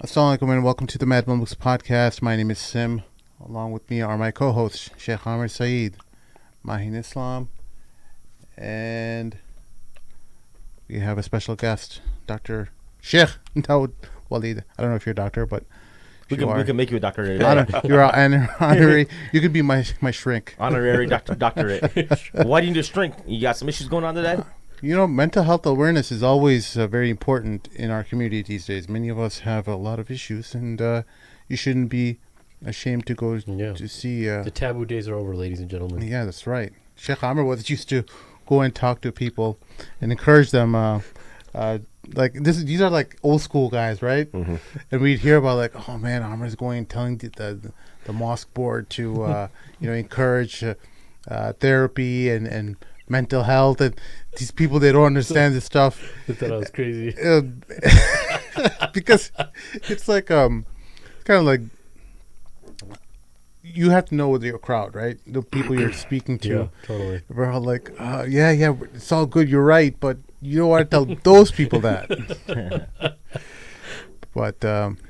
Assalamu alaikum and welcome to the Mad Books podcast. My name is Sim. Along with me are my co-hosts, Shaykh Amir Saeed, Mahin Islam, and we have a special guest, Dr. Shaykh Dawud Walid. I don't know if you're a doctor, but we can make you a doctor today. You're honorary. You could be my shrink. Honorary doctorate. Why do you need a shrink? You got some issues going on today? You know, mental health awareness is always very important in our community these days. Many of us have a lot of issues, and you shouldn't be ashamed to go to see. The taboo days are over, ladies and gentlemen. Yeah, that's right. Shaykh Amir was used to go and talk to people and encourage them. These are like old school guys, right? Mm-hmm. And we'd hear about like, oh man, Amir's going telling the mosque board to encourage therapy and mental health, and these people, they don't understand this stuff. I thought I was crazy. Because it's like kind of like you have to know with your crowd, right? The people you're speaking to. Yeah, totally. We're all like, yeah, it's all good, you're right, but you don't want to tell those people that. But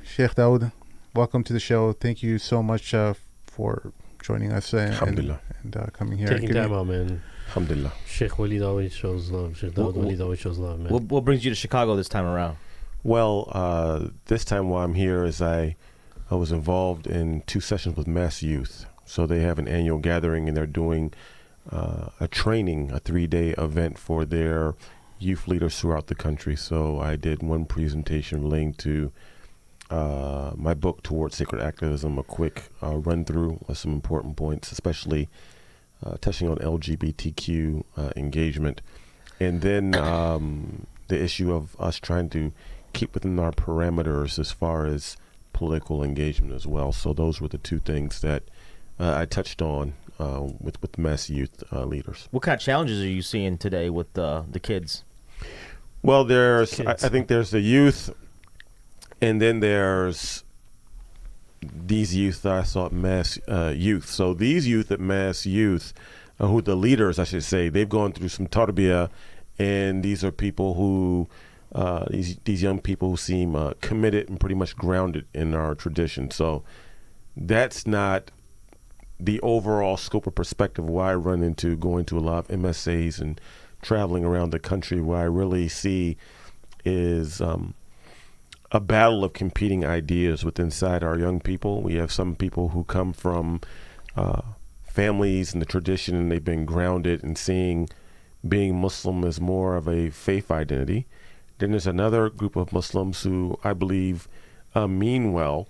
Sheikh Dawud, welcome to the show. Thank you so much for joining us and coming here. Taking time out, man. Alhamdulillah. Sheikh Walid always shows love. Sheikh Dawud Walid always shows love, man. What brings you to Chicago this time around? Well, this time while I'm here is I was involved in 2 sessions with Mass Youth. So they have an annual gathering and they're doing a training, a 3-day event for their youth leaders throughout the country. So I did one presentation relating to my book, Towards Sacred Activism, a quick run through of some important points, especially touching on LGBTQ engagement. And then the issue of us trying to keep within our parameters as far as political engagement as well. So those were the 2 things that I touched on with Mass Youth leaders. What kind of challenges are you seeing today with the kids? Well, I think there's the youth, and then there's these youth I saw at Mass Youth. So these youth at Mass Youth, who the leaders, I should say, they've gone through some tarbiyah, and these are people who, these young people who seem committed and pretty much grounded in our tradition. So that's not the overall scope or perspective why I run into going to a lot of MSAs and traveling around the country. What I really see is a battle of competing ideas within inside our young people. We have some people who come from families and the tradition, and they've been grounded in seeing being Muslim as more of a faith identity. Then there's another group of Muslims who I believe mean well,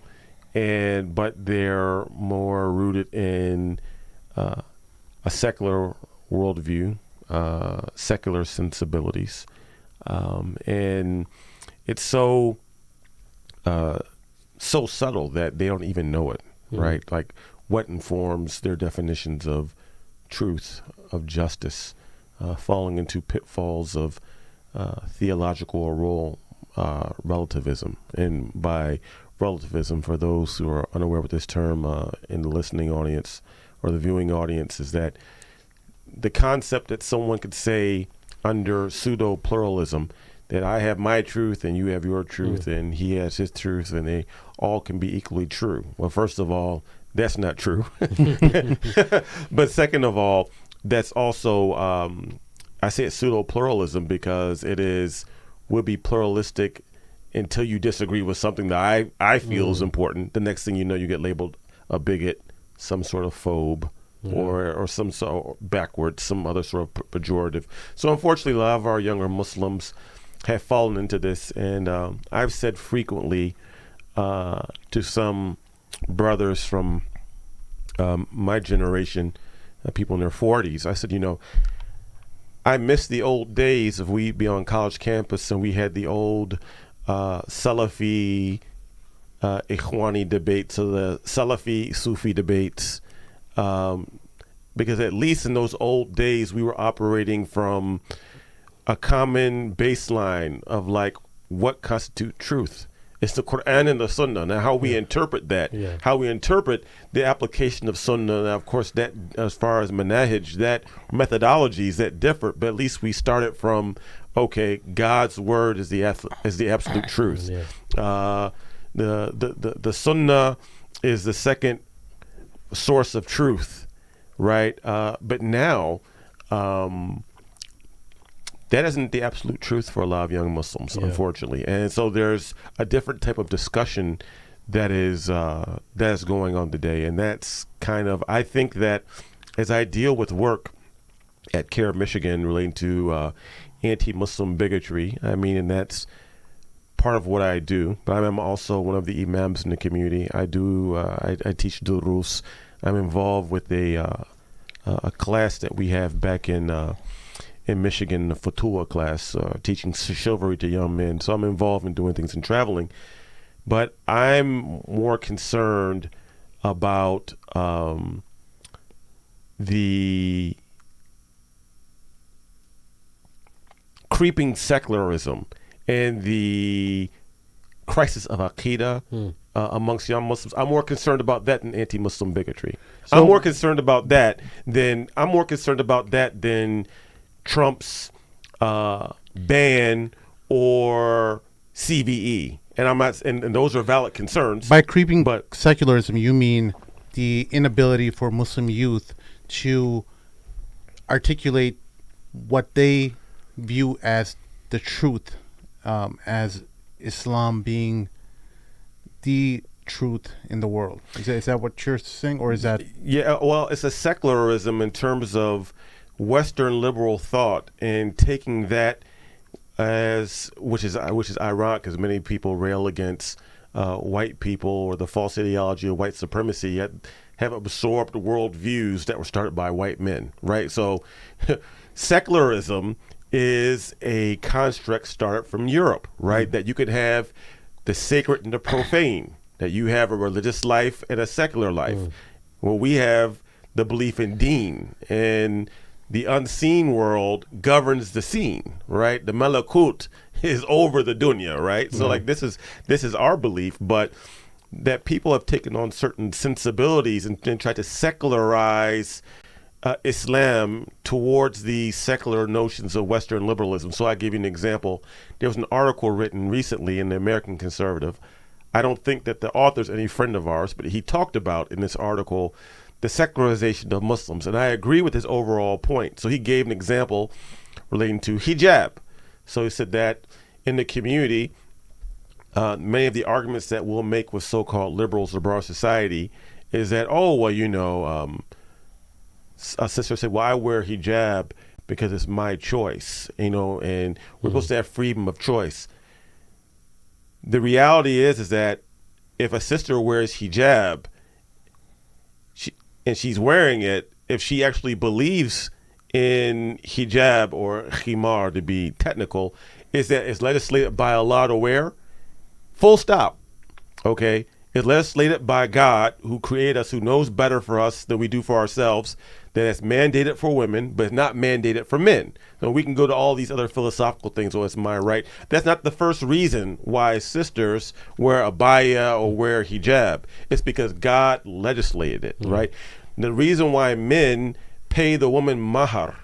but they're more rooted in a secular worldview, secular sensibilities, and it's so subtle that they don't even know it, right? Like what informs their definitions of truth, of justice, falling into pitfalls of theological or moral relativism. And by relativism, for those who are unaware with this term in the listening audience or the viewing audience, is that the concept that someone could say under pseudo-pluralism that I have my truth and you have your truth and he has his truth and they all can be equally true. Well, first of all, that's not true. But second of all, that's also, I say it's pseudo-pluralism because will be pluralistic until you disagree with something that I feel is important. The next thing you know, you get labeled a bigot, some sort of phobe, or some sort of backwards, some other sort of pejorative. So unfortunately, a lot of our younger Muslims have fallen into this, and I've said frequently to some brothers from my generation, people in their 40s, I said, I miss the old days of we'd be on college campus and we had the old Salafi Ikhwani debates, so the Salafi Sufi debates, because at least in those old days we were operating from a common baseline of like what constitutes truth. It's the Quran and the Sunnah. Now, how we interpret that, how we interpret the application of Sunnah. Now, of course, that as far as manahij, that methodologies that differ, but at least we started from, okay, God's word is the absolute truth. the Sunnah is the second source of truth, right? But now, that isn't the absolute truth for a lot of young Muslims, unfortunately. And so there's a different type of discussion that is going on today. And that's kind of, I think that as I deal with work at CAIR Michigan relating to anti-Muslim bigotry, I mean, and that's part of what I do. But I'm also one of the imams in the community. I teach durus. I'm involved with a class that we have back in Michigan, the Futuwah class, teaching chivalry to young men. So I'm involved in doing things and traveling. But I'm more concerned about the creeping secularism and the crisis of Aqidah amongst young Muslims. I'm more concerned about that than anti-Muslim bigotry. So, I'm more concerned about that than Trump's ban or CVE. And I'm not, and those are valid concerns. by creeping secularism, you mean the inability for Muslim youth to articulate what they view as the truth, as Islam being the truth in the world. Is that what you're saying, or is that? Yeah, well, it's a secularism in terms of Western liberal thought and taking that as, which is ironic because many people rail against white people or the false ideology of white supremacy, yet have absorbed worldviews that were started by white men, right? So secularism is a construct started from Europe, right? That you could have the sacred and the profane, that you have a religious life and a secular life. Well, we have the belief in deen, and the unseen world governs the seen, right? The malakut is over the dunya, right? So like this is our belief, but that people have taken on certain sensibilities and tried to secularize Islam towards the secular notions of Western liberalism. So I give you an example. There was an article written recently in the American Conservative. I don't think that the author's any friend of ours, but he talked about in this article the secularization of Muslims. And I agree with his overall point. So he gave an example relating to hijab. So he said that in the community, many of the arguments that we'll make with so-called liberals or broad society is that, oh, well, you know, a sister said, well, I wear hijab because it's my choice, you know, and we're supposed to have freedom of choice. The reality is that if a sister wears hijab, and she's wearing it, if she actually believes in hijab or khimar, to be technical, is that it's legislated by Allah to wear, full stop, okay? It's legislated by God, who created us, who knows better for us than we do for ourselves, that it's mandated for women, but it's not mandated for men. So we can go to all these other philosophical things, oh, it's my right. That's not the first reason why sisters wear abaya or wear hijab. It's because God legislated it, right? The reason why men pay the woman mahar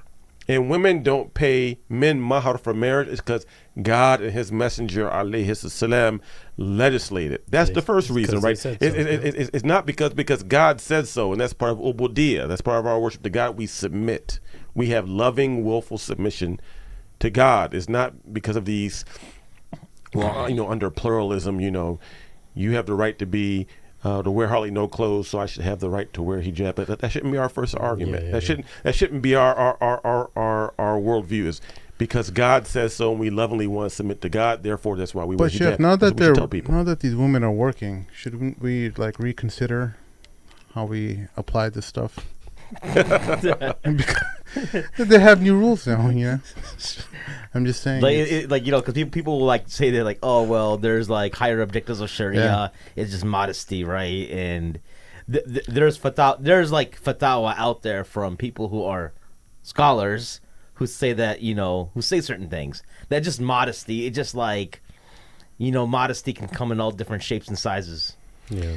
and women don't pay men mahar for marriage is because God and his messenger, alayhi salam, legislated. That's the first reason, right? It's not because God said so, and that's part of ubudiyah. That's part of our worship to God. We submit. We have loving, willful submission to God. It's not because of these, well, you know, under pluralism, you know, you have the right to be to wear hardly no clothes, so I should have the right to wear hijab. But that shouldn't be our first argument. That shouldn't be our worldview. Is because God says so, and we lovingly want to submit to God. Therefore, that's why we wear hijab. But Chef, now that these women are working, shouldn't we like reconsider how we apply this stuff? They have new rules now, you know. I'm just saying, like you know, because people will like say that like, oh well, there's like higher objectives of Sharia. It's just modesty, right? And there's fatwa out there from people who are scholars who say that, you know, who say certain things that just modesty. It just like, you know, modesty can come in all different shapes and sizes. Yeah.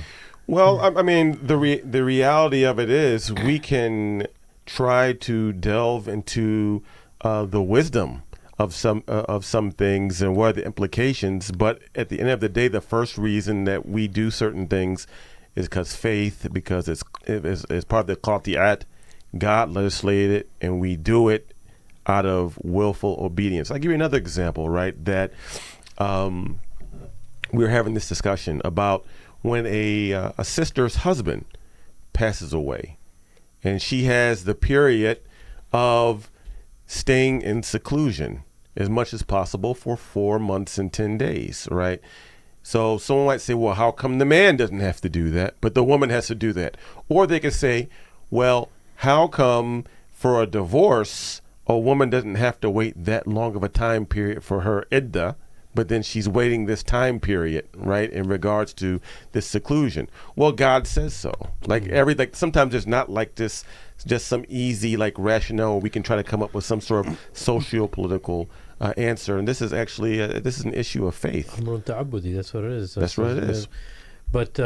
Well, I mean, the reality of it is we can try to delve into the wisdom of some things and what are the implications. But at the end of the day, the first reason that we do certain things is because faith, because it's part of the qati'at. God legislated it, and we do it out of willful obedience. I'll give you another example, right? That we were having this discussion about when a sister's husband passes away, and she has the period of staying in seclusion as much as possible for 4 months and 10 days, right? So someone might say, well, how come the man doesn't have to do that, but the woman has to do that? Or they could say, well, how come for a divorce, a woman doesn't have to wait that long of a time period for her iddah, but then she's waiting this time period, right, in regards to this seclusion? Well, God says so. Like sometimes there's not like this, just some easy like rationale. We can try to come up with some sort of socio-political answer, and this is actually this is an issue of faith. That's what it is. That's what it is. But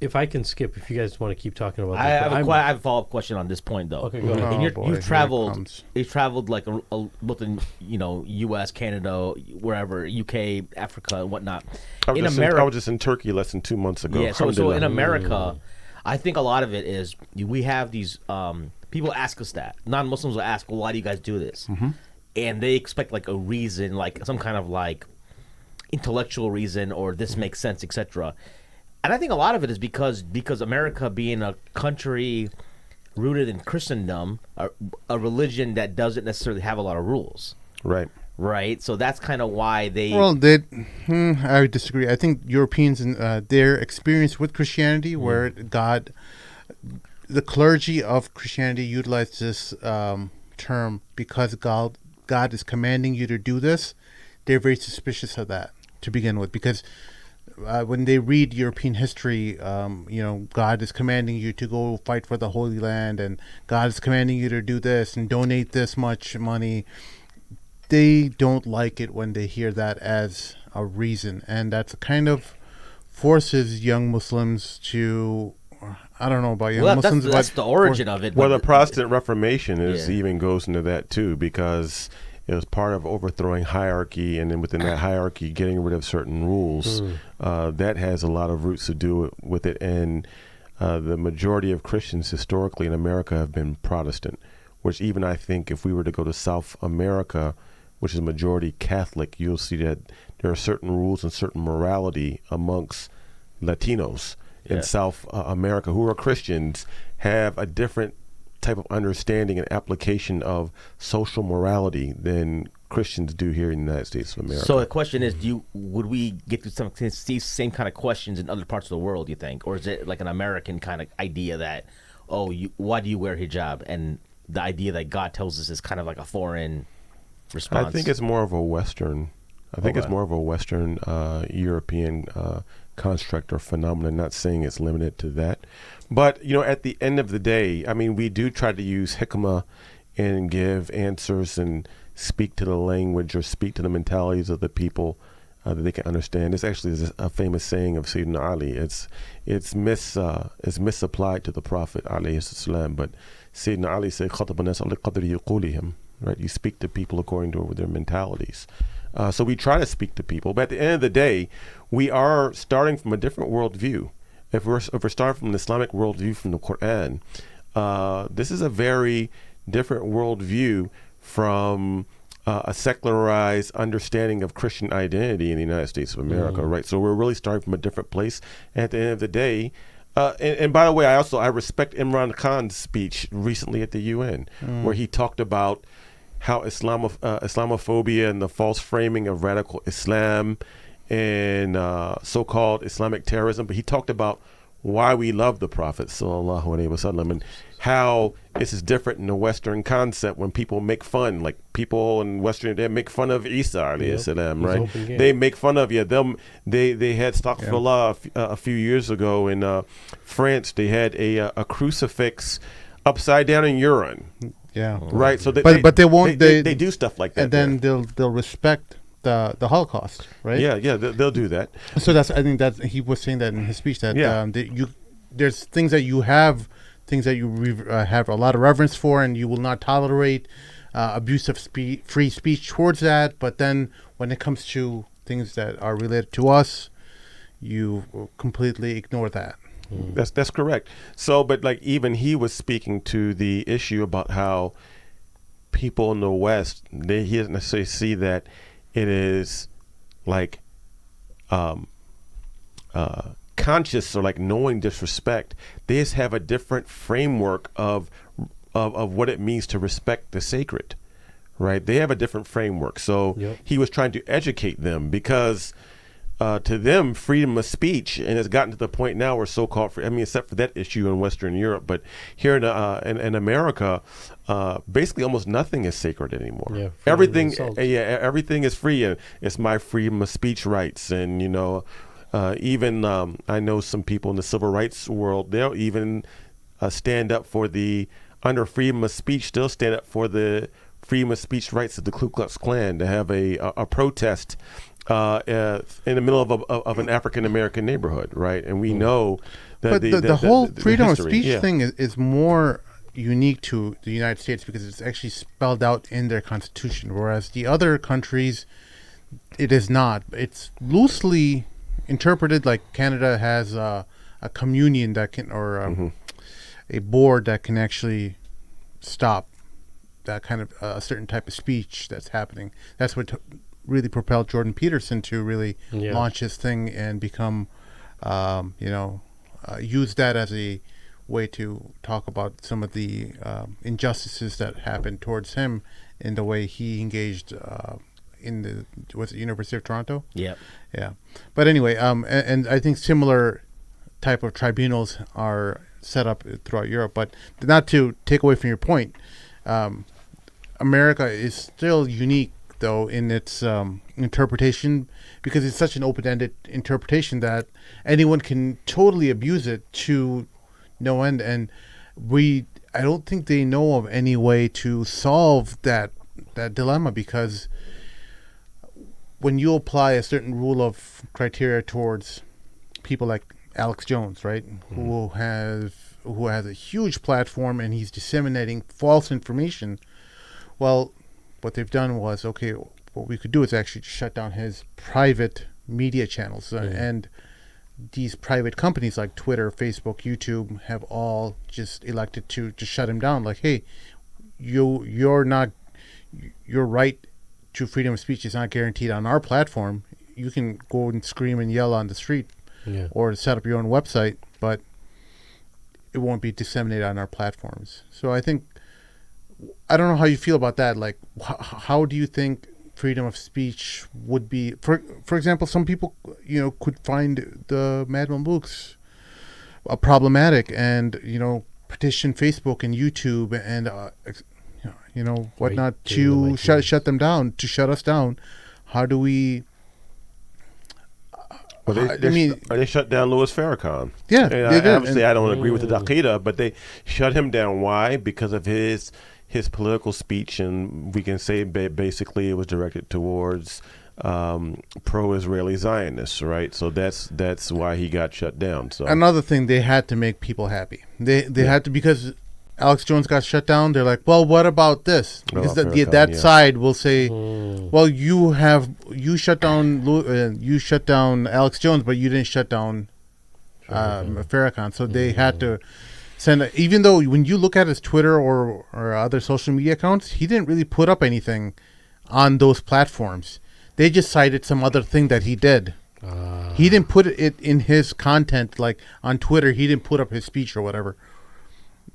if I can skip, if you guys want to keep talking about I that, have a follow-up question on this point, though. Okay, go ahead. And you've traveled like both in U.S., Canada, wherever, UK, Africa, and whatnot. I was just in Turkey less than 2 months ago. Yeah, so in America, I think a lot of it is we have these people ask us that. Non-Muslims will ask, well, why do you guys do this? Mm-hmm. And they expect like a reason, like some kind of like intellectual reason, or this makes sense, etc. And I think a lot of it is because America being a country rooted in Christendom, a religion that doesn't necessarily have a lot of rules. Right. So that's kind of why they... Well, I would disagree. I think Europeans, their experience with Christianity, where the clergy of Christianity utilized this term because God is commanding you to do this. They're very suspicious of that to begin with, because when they read European history, God is commanding you to go fight for the Holy Land, and God is commanding you to do this and donate this much money. They don't like it when they hear that as a reason, and that's kind of forces young Muslims to... I don't know about young Muslims. That's the origin of it. Well, the Protestant Reformation even goes into that too, because it was part of overthrowing hierarchy, and then within that hierarchy, getting rid of certain rules. That has a lot of roots to do with it. And the majority of Christians historically in America have been Protestant, which even I think if we were to go to South America, which is majority Catholic, you'll see that there are certain rules and certain morality amongst Latinos in South America who are Christians, have a different type of understanding and application of social morality than Christians do here in the United States of America. So the question is, would we get to these same kind of questions in other parts of the world, you think? Or is it like an American kind of idea that, why do you wear hijab? And the idea that God tells us is kind of like a foreign response. I think it's more of a Western. It's more of a Western European construct or phenomenon. Not saying it's limited to that, but at the end of the day, I mean, we do try to use hikmah and give answers and speak to the language or speak to the mentalities of the people that they can understand. This actually is a famous saying of Sayyidina Ali. It's misapplied to the Prophet alayhi salam, but Sayyidina Ali said, "Khatab an-nas ala qadri uqulihim." Right, you speak to people according to their mentalities. So we try to speak to people, but at the end of the day, we are starting from a different worldview. If we're starting from an Islamic worldview from the Quran, this is a very different worldview from a secularized understanding of Christian identity in the United States of America, right? So we're really starting from a different place. And at the end of the day, and by the way, I respect Imran Khan's speech recently at the UN, where he talked about how Islamophobia and the false framing of radical Islam and so-called Islamic terrorism, but he talked about why we love the Prophet sallallahu alaihi wasallam and how this is different in the Western concept when people make fun, like people in Western, they make fun of Isa alayhi salam, right? They make fun of you. They had Astaghfirullah a few years ago in France. They had a crucifix upside down in urine. Yeah. Right. So but they won't. They do stuff like that. And then they'll respect the Holocaust, right? Yeah. They'll do that. So I think that he was saying that in his speech that there's things that you have a lot of reverence for, and you will not tolerate abuse of free speech towards that. But then when it comes to things that are related to us, you completely ignore that. That's correct. So, but like even he was speaking to the issue about how people in the West, he doesn't necessarily see that it is like conscious or like knowing disrespect. They just have a different framework of what it means to respect the sacred, right? They have a different framework. So he was trying to educate them because to them, freedom of speech, and it's gotten to the point now where so-called, except for that issue in Western Europe, but here in America, basically almost nothing is sacred anymore. Yeah, everything is free, and it's my freedom of speech rights, and even I know some people in the civil rights world, they'll even stand up for under freedom of speech, still stand up for the freedom of speech rights of the Ku Klux Klan to have a protest in the middle of an African American neighborhood, right? And we know that the whole freedom of speech thing is more unique to the United States because it's actually spelled out in their constitution, whereas the other countries, it is not. It's loosely interpreted. Like Canada has a communion that can, or a board that can actually stop that kind of a certain type of speech that's happening. That's what really propelled Jordan Peterson to really launch his thing and become, use that as a way to talk about some of the injustices that happened towards him in the way he engaged in was it University of Toronto? Yeah. But anyway, and I think similar type of tribunals are set up throughout Europe. But not to take away from your point, America is still unique, though, in its interpretation, because it's such an open-ended interpretation that anyone can totally abuse it to no end. And I don't think they know of any way to solve that dilemma, because when you apply a certain rule of criteria towards people like Alex Jones, right, who has a huge platform and he's disseminating false information, well, what they've done was, okay, what we could do is actually shut down his private media channels. And these private companies like Twitter, Facebook, YouTube have all just elected to shut him down. Like, hey, your right to freedom of speech is not guaranteed on our platform. You can go and scream and yell on the street or set up your own website, but it won't be disseminated on our platforms. So I don't know how you feel about that. Like, how do you think freedom of speech would be? For example, some people, could find the Mad Mamluks problematic and, petition Facebook and YouTube and, whatnot to shut them down, to shut us down. How do we... Well, they shut down Louis Farrakhan. Yeah, they did. Obviously, I don't agree with the Al-Qaeda, but they shut him down. Why? Because of his political speech, and we can say basically it was directed towards pro-Israeli Zionists, right? So that's why he got shut down. So another thing, they had to make people happy. They had to, because Alex Jones got shut down. They're like, well, what about this? Because that side will say, well, you shut down Alex Jones, but you didn't shut down Farrakhan. So they had to send, even though when you look at his Twitter or other social media accounts, he didn't really put up anything on those platforms. They just cited some other thing that he did. He didn't put it in his content, like on Twitter. He didn't put up his speech or whatever.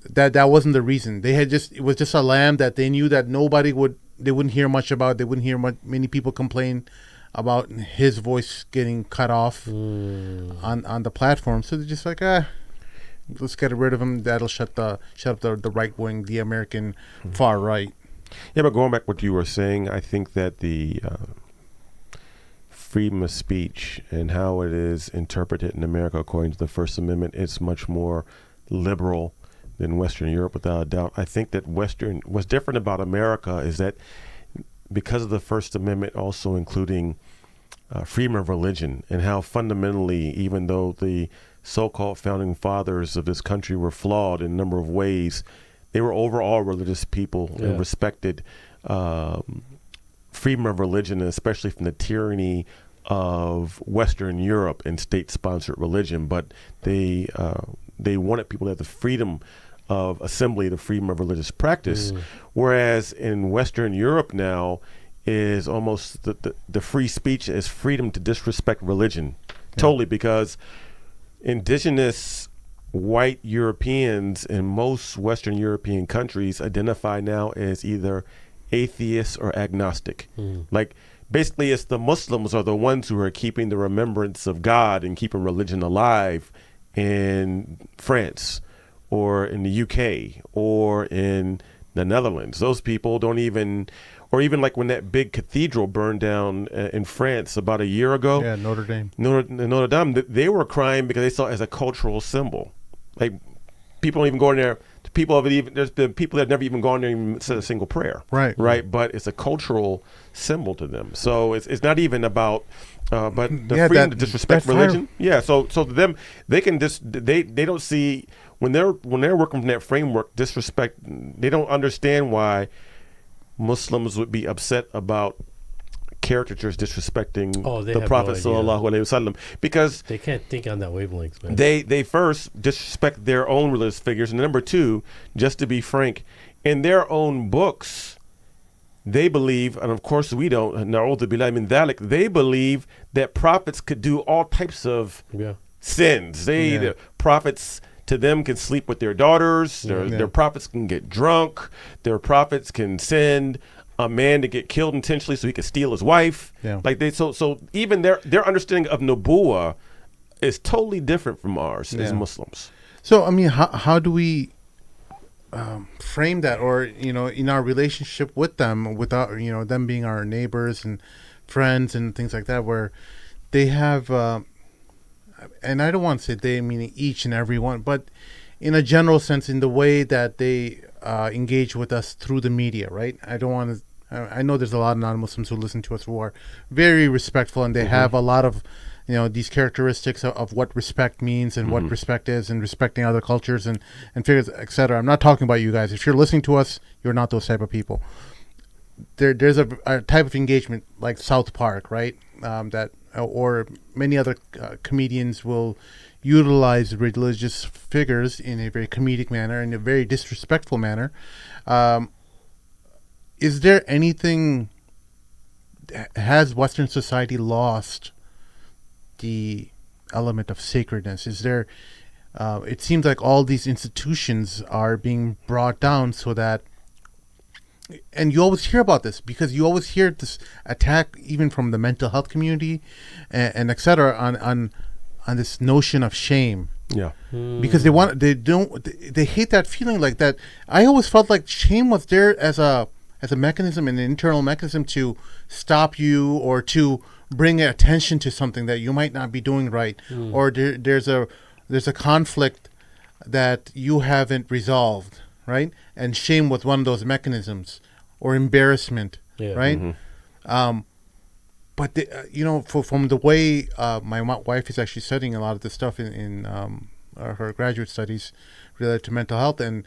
That wasn't the reason. It was just a lamb that they knew that they wouldn't hear much about. They wouldn't hear many people complain about his voice getting cut off on the platform. So they're just like, let's get rid of him. That'll shut up the right wing, the American far right. Yeah, but going back what you were saying, I think that the freedom of speech and how it is interpreted in America according to the First Amendment, it's much more liberal than Western Europe, without a doubt. I think that what's different about America is that because of the First Amendment also including freedom of religion, and how fundamentally, even though the so-called founding fathers of this country were flawed in a number of ways, they were overall religious people and respected freedom of religion, especially from the tyranny of Western Europe and state-sponsored religion, but they wanted people to have the freedom of assembly, the freedom of religious practice, whereas in Western Europe now is almost the free speech is freedom to disrespect religion, totally, because indigenous white Europeans in most Western European countries identify now as either atheists or agnostic. Like, basically, it's the Muslims are the ones who are keeping the remembrance of God and keeping religion alive in France or in the UK or in the Netherlands. Those people don't even, or even like when that big cathedral burned down in France about a year ago. Yeah, Notre Dame. Notre Dame, they were crying because they saw it as a cultural symbol. Like, people don't even go in there. There's been people that have never even gone there and said a single prayer. Right. But it's a cultural symbol to them. So it's not even about, but the freedom to disrespect religion. Yeah. So to them, they can they don't see when they're working from that framework, disrespect. They don't understand why Muslims would be upset about caricatures disrespecting the Prophet sallallahu alaihi wasallam, because they can't think on that wavelength, man. They first disrespect their own religious figures, and number two, just to be frank, in their own books, they believe, and of course we don't, na'udhu billahi min dhalik, they believe that prophets could do all types of sins. The prophets, to them, can sleep with their daughters. Their prophets can get drunk. Their prophets can send a man to get killed intentionally so he could steal his wife. Like so even their understanding of nubuwah is totally different from ours as Muslims. So I mean, how do we frame that, or in our relationship with them, without them being our neighbors and friends and things like that, where they have, and I don't want to say they, meaning each and every one, but in a general sense, in the way that they engage with us through the media, right? I don't want to. I know there's a lot of non-Muslims who listen to us who are very respectful, and they have a lot of, these characteristics of what respect means and what respect is, and respecting other cultures and figures, etc. I'm not talking about you guys. If you're listening to us, you're not those type of people. There's a type of engagement like South Park, right? That or many other comedians will utilize religious figures in a very comedic manner, in a very disrespectful manner. Is there anything, has Western society lost the element of sacredness? Is there, it seems like all these institutions are being brought down so that, and you always hear about this because you always hear this attack even from the mental health community and et cetera on this notion of shame. Because they hate that feeling like that. I always felt like shame was there as a mechanism, an internal mechanism to stop you or to bring attention to something that you might not be doing right, or there's a conflict that you haven't resolved, right? And shame was one of those mechanisms, or embarrassment, right? But from the way my wife is actually studying a lot of this stuff in her graduate studies related to mental health, and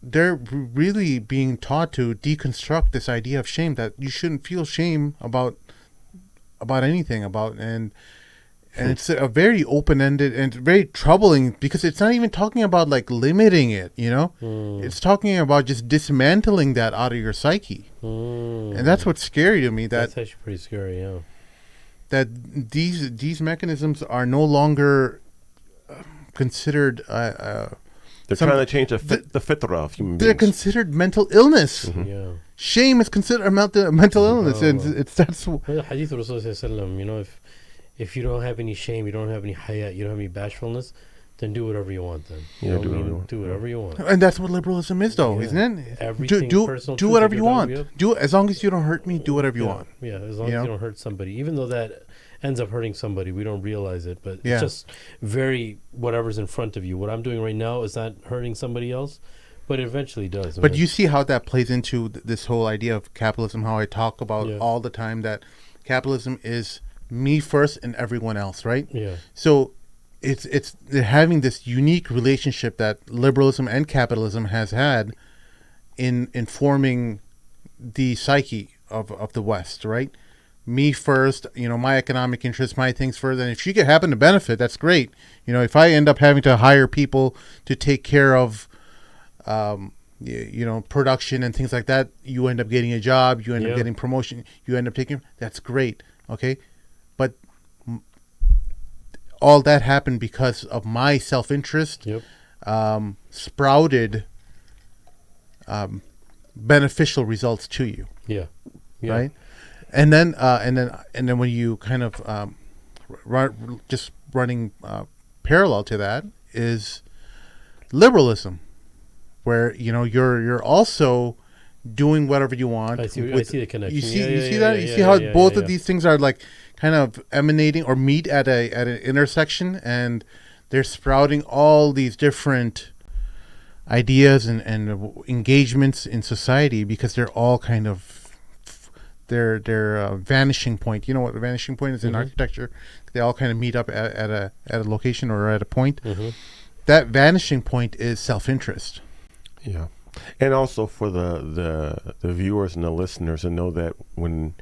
they're really being taught to deconstruct this idea of shame, that you shouldn't feel shame about anything, and it's a very open-ended and very troubling, because it's not even talking about like limiting it, it's talking about just dismantling that out of your psyche. And that's what's scary to me, that's actually pretty scary. That these mechanisms are no longer considered they're trying to change the fitrah of human beings. They're considered mental illness. Shame is considered a mental illness, and that's. Hadith of Rasulullah, if you don't have any shame, you don't have any hayat, you don't have any bashfulness, then do whatever you want. Then do whatever you want. And that's what liberalism is, though, isn't it? Everything do whatever you want. Do as long as you don't hurt me. Do whatever you want. Yeah, as long as you don't hurt somebody, even though that ends up hurting somebody, we don't realize it, but it's just very whatever's in front of you. What I'm doing right now is not hurting somebody else, but it eventually does. But you see how that plays into this whole idea of capitalism, how I talk about all the time that capitalism is me first and everyone else, right? So it's they're having this unique relationship that liberalism and capitalism has had in forming the psyche of the West, right? Me first, my economic interests, my things first. And if you happen to benefit, that's great. If I end up having to hire people to take care of, production and things like that, you end up getting a job, you end up getting promotion, you end up taking, that's great. Okay. But all that happened because of my self-interest, sprouted beneficial results to you. Yeah. Right. And then when you kind of running parallel to that is liberalism, where you're also doing whatever you want. I see the connection. You see that? You see how both of these things are like kind of emanating or meet at an intersection, and they're sprouting all these different ideas and engagements in society because they're all kind of their vanishing point. You know what a vanishing point is in architecture? They all kind of meet up at a location or at a point. That vanishing point is self-interest. Yeah. And also for the viewers and the listeners to know that when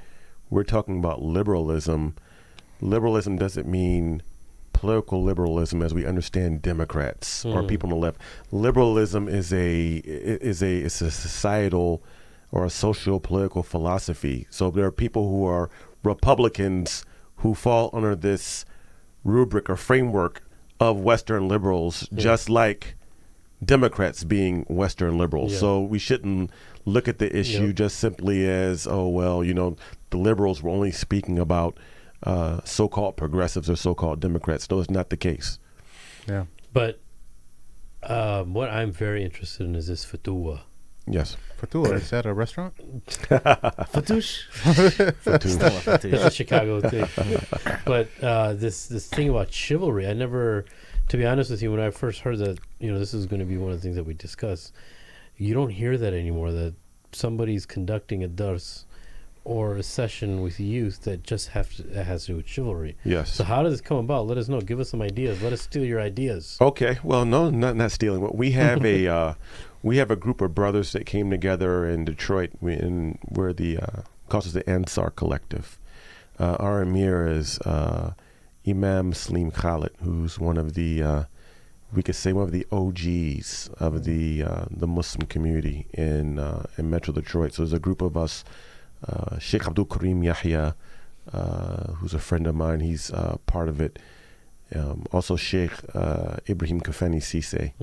we're talking about liberalism doesn't mean political liberalism as we understand Democrats or people on the left. Liberalism is a societal or a social political philosophy. So there are people who are Republicans who fall under this rubric or framework of Western liberals, just like Democrats being Western liberals. So we shouldn't look at the issue just simply as, the liberals were only speaking about so-called progressives or so-called Democrats. No, it's not the case. Yeah. But what I'm very interested in is this Futuwah. Yes. Futuwah, is that a restaurant? Fatouche. That's a Chicago thing. But this thing about chivalry, I never, to be honest with you, when I first heard that, this is going to be one of the things that we discuss, you don't hear that anymore, that somebody's conducting a dars or a session with youth that just has to do with chivalry. Yes. So how does this come about? Let us know. Give us some ideas. Let us steal your ideas. Okay. Well, no, not stealing. But we have a group of brothers that came together in Detroit. We're the calls us the Ansar Collective. Our Amir is Imam Salim Khalid, who's one of the we could say one of the OGs of the Muslim community in Metro Detroit. So there's a group of us. Sheikh Abdul Karim Yahya, who's a friend of mine, he's part of it. Also Sheikh Ibrahim Kafani Sise,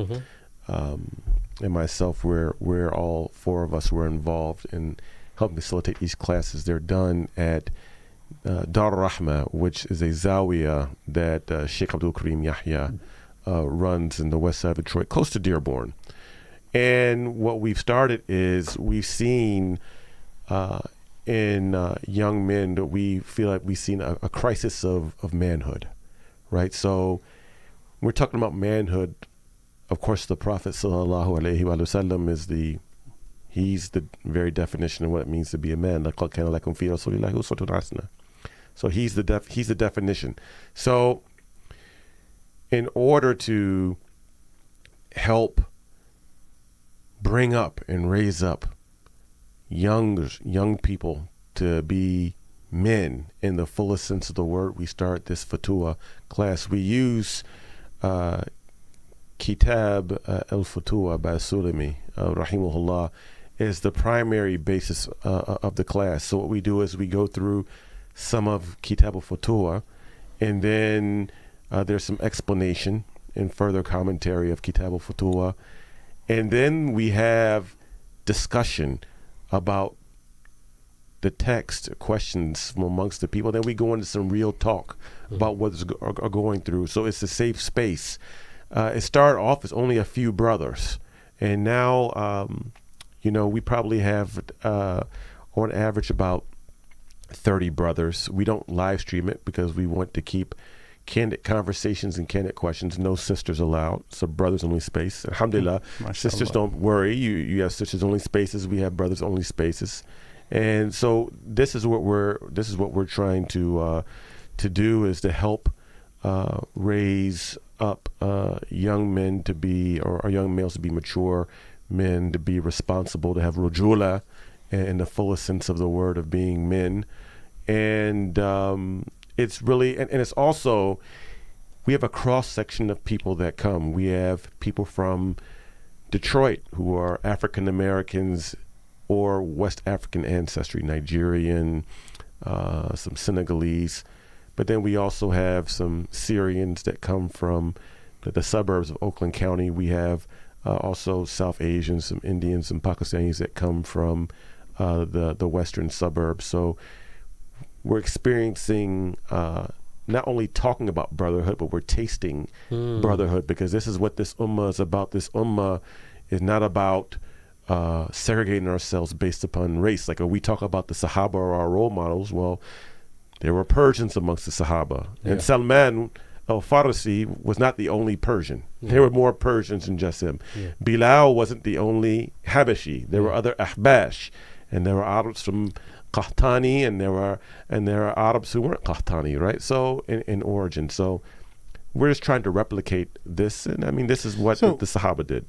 and myself, we're all four of us were involved in helping facilitate these classes. They're done at Dar Rahma, which is a zawiya that Sheikh Abdul Karim Yahya runs in the west side of Detroit, close to Dearborn. And what we've started is we've seen in young men that we feel like we've seen a crisis of manhood, right? So we're talking about manhood. Of course, the Prophet sallallahu alaihi wasallam he's the very definition of what it means to be a man. So he's the definition. So in order to help bring up and raise up young people to be men in the fullest sense of the word, we start this Futuwah class. We use Kitab al-Futuwah by Sulami, rahimahullah, is the primary basis of the class. So what we do is we go through some of Kitab al-Futuwah, and then there's some explanation and further commentary of Kitab al-Futuwah, and then we have discussion about the text, questions from amongst the people. Then we go into some real talk about what's going through. So it's a safe space. It started off as only a few brothers, and now we probably have on average about 30 brothers. We don't live stream it because we want to keep candid conversations and candid questions. No sisters allowed, so brothers only space. Alhamdulillah. Sisters, don't worry. You have sisters only spaces. We have brothers only spaces, and so this is what we're trying to do, is to help raise up young men to be, or young males to be mature men, to be responsible, to have rujula in the fullest sense of the word of being men. And it's really, and it's also, we have a cross section of people that come. We have people from Detroit who are African Americans or West African ancestry, Nigerian, some Senegalese. But then we also have some Syrians that come from the suburbs of Oakland County. We have also South Asians, some Indians, some Pakistanis that come from the western suburbs. So we're experiencing not only talking about brotherhood, but we're tasting brotherhood, because this is what this ummah is about. This ummah is not about segregating ourselves based upon race. Like when we talk about the Sahaba or our role models, well, there were Persians amongst the Sahaba. Yeah. And Salman al-Farisi was not the only Persian. Yeah. There were more Persians than just him. Yeah. Bilal wasn't the only Habashi. There were other Ahbash, and there were Arabs from Qahtani, and there are Arabs who weren't Qahtani, right? So in origin. So we're just trying to replicate this, and I mean, this is what the Sahaba did.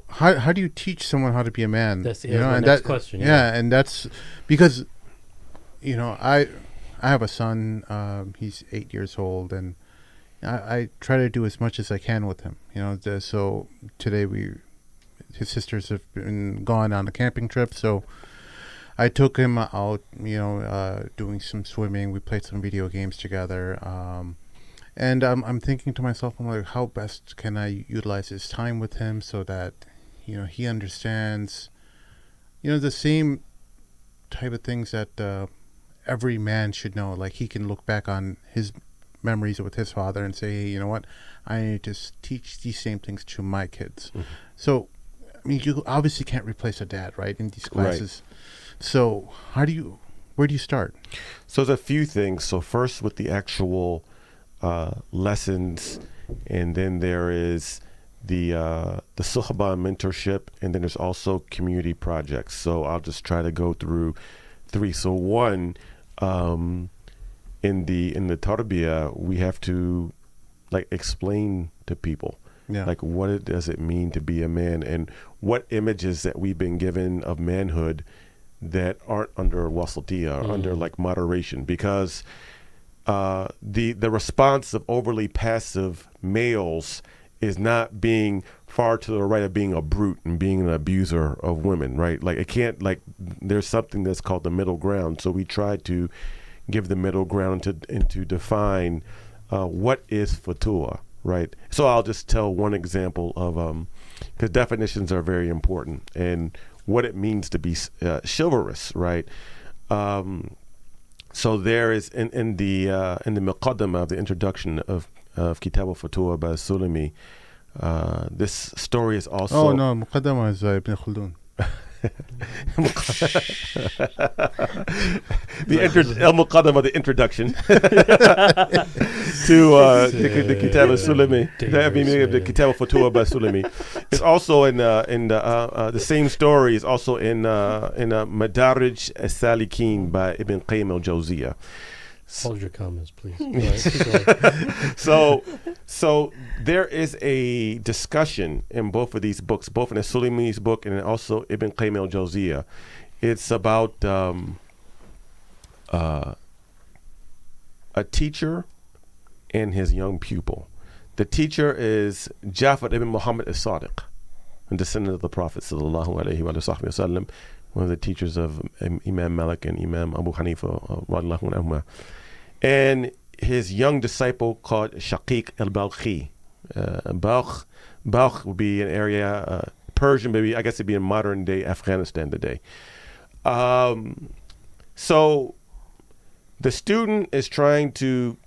How do you teach someone how to be a man? That's my next question. Yeah, and that's because, I have a son. He's 8 years old, and I try to do as much as I can with him. So today his sisters have been gone on a camping trip, so I took him out, doing some swimming. We played some video games together. And I'm thinking to myself, I'm like, how best can I utilize his time with him so that, he understands, the same type of things that every man should know. Like he can look back on his memories with his father and say, hey, you know what, I need to teach these same things to my kids. Mm-hmm. So, I mean, you obviously can't replace a dad, right, in these classes. Right. So where do you start? So there's a few things. So first with the actual lessons, and then there is the suhba mentorship, and then there's also community projects. So I'll just try to go through three. So one, in the tarbiyah, we have to explain to people what does it mean to be a man, and what images that we've been given of manhood that aren't under wasatiyah, or under moderation, because the response of overly passive males is not being far to the right of being a brute and being an abuser of women, right? It can't, there's something that's called the middle ground. So we try to give the middle ground and to define what is Futuwah, right? So I'll just tell one example of, because definitions are very important, and what it means to be chivalrous, right? So there is in the Muqaddamah of the introduction of Kitab al-Futuwah by Sulami, this story is also... Oh no, Muqaddamah is Ibn Khaldun. Al-Muqaddamah, the introduction to the Kitab al-Sulami, the Kitab al-Futuwah by Sulami. It's also in the same story is also in Madarij as-Salikin by Ibn Qayyim al-Jawziyah. Hold your comments, please. So there is a discussion in both of these books, both in the Sulami's book and also Ibn Qayyim al-Jawziyah. It's about a teacher and his young pupil. The teacher is Jafar ibn Muhammad as-Sadiq, a descendant of the Prophet sallallahu alaihi wasallam, one of the teachers of Imam Malik and Imam Abu Hanifa radiyallahu anhuma. And his young disciple called Shaqiq al-Balkhi. Balkh would be an area, Persian, maybe, I guess it'd be in modern day Afghanistan today. So the student is trying to,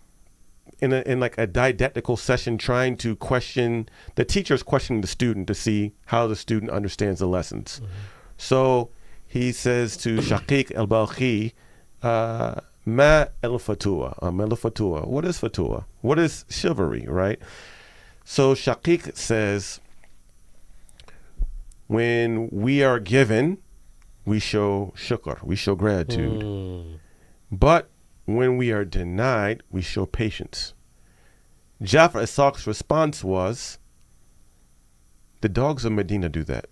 in a didactical session, trying to question, the teacher's questioning the student to see how the student understands the lessons. Mm-hmm. So he says to Shaqiq al-Balkhi, Ma al-Futuwah. What is Futuwah? What is chivalry, right? So Shaqiq says, when we are given, we show shukr, we show gratitude. But when we are denied, we show patience. Jafar as-Sadiq's response was, the dogs of Medina do that.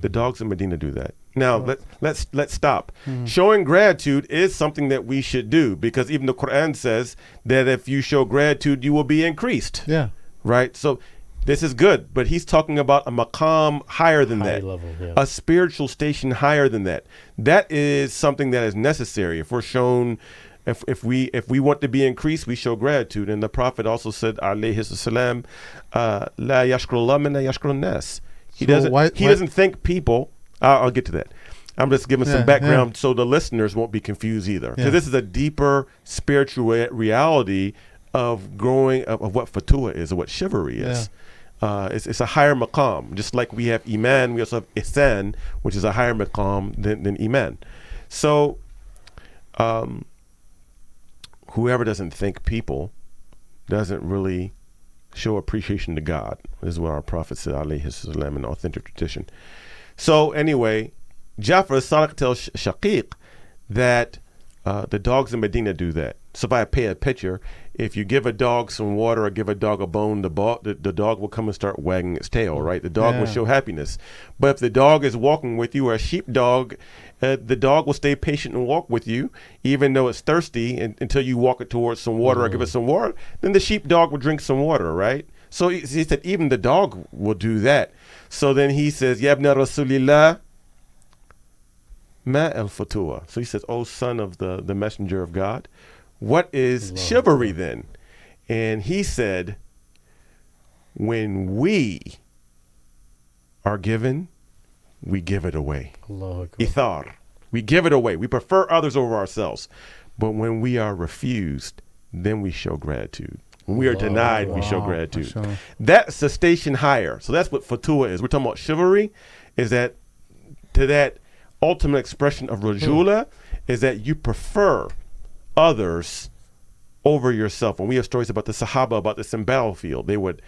The dogs in Medina do that. Now let's stop. Showing gratitude is something that we should do, because even the Quran says that if you show gratitude, you will be increased. Yeah. Right. So this is good, but he's talking about a maqam higher than that, level, a spiritual station higher than that. That is something that is necessary. If we're shown, if we want to be increased, we show gratitude. And the Prophet also said, alayhi salam, la yashkurullah min la yashkurun nas. He doesn't thank people. I'll get to that. I'm just giving some background so the listeners won't be confused either. Because this is a deeper spiritual reality of growing, of what Futuwah is, or what chivalry is. It's a higher maqam. Just like we have iman, we also have ihsan, which is a higher maqam than iman. So whoever doesn't thank people doesn't really show appreciation to God. This is what our Prophet said, alayhi salam, in authentic tradition. So anyway, Jafar Sadiq tells Shaqiq that the dogs in Medina do that. So if I pay a picture, if you give a dog some water or give a dog a bone, the dog will come and start wagging its tail, right? The dog will show happiness. But if the dog is walking with you, or a sheep dog, the dog will stay patient and walk with you, even though it's thirsty, until you walk it towards some water or give it some water. Then the sheep dog will drink some water, right? So he said even the dog will do that. So then he says, Ya ibn Rasulillah, ma al-Futuwah. So he says, oh, son of the messenger of God, what is chivalry then? And he said, when we are given, we give it away. Ithar. We give it away. We prefer others over ourselves. But when we are refused, then we show gratitude. When we are denied, we show gratitude. That's the station higher. So that's what Futuwah is. We're talking about chivalry, is that to that ultimate expression of rajula, is that you prefer others over yourself. When we have stories about the Sahaba, about this in battlefield, they would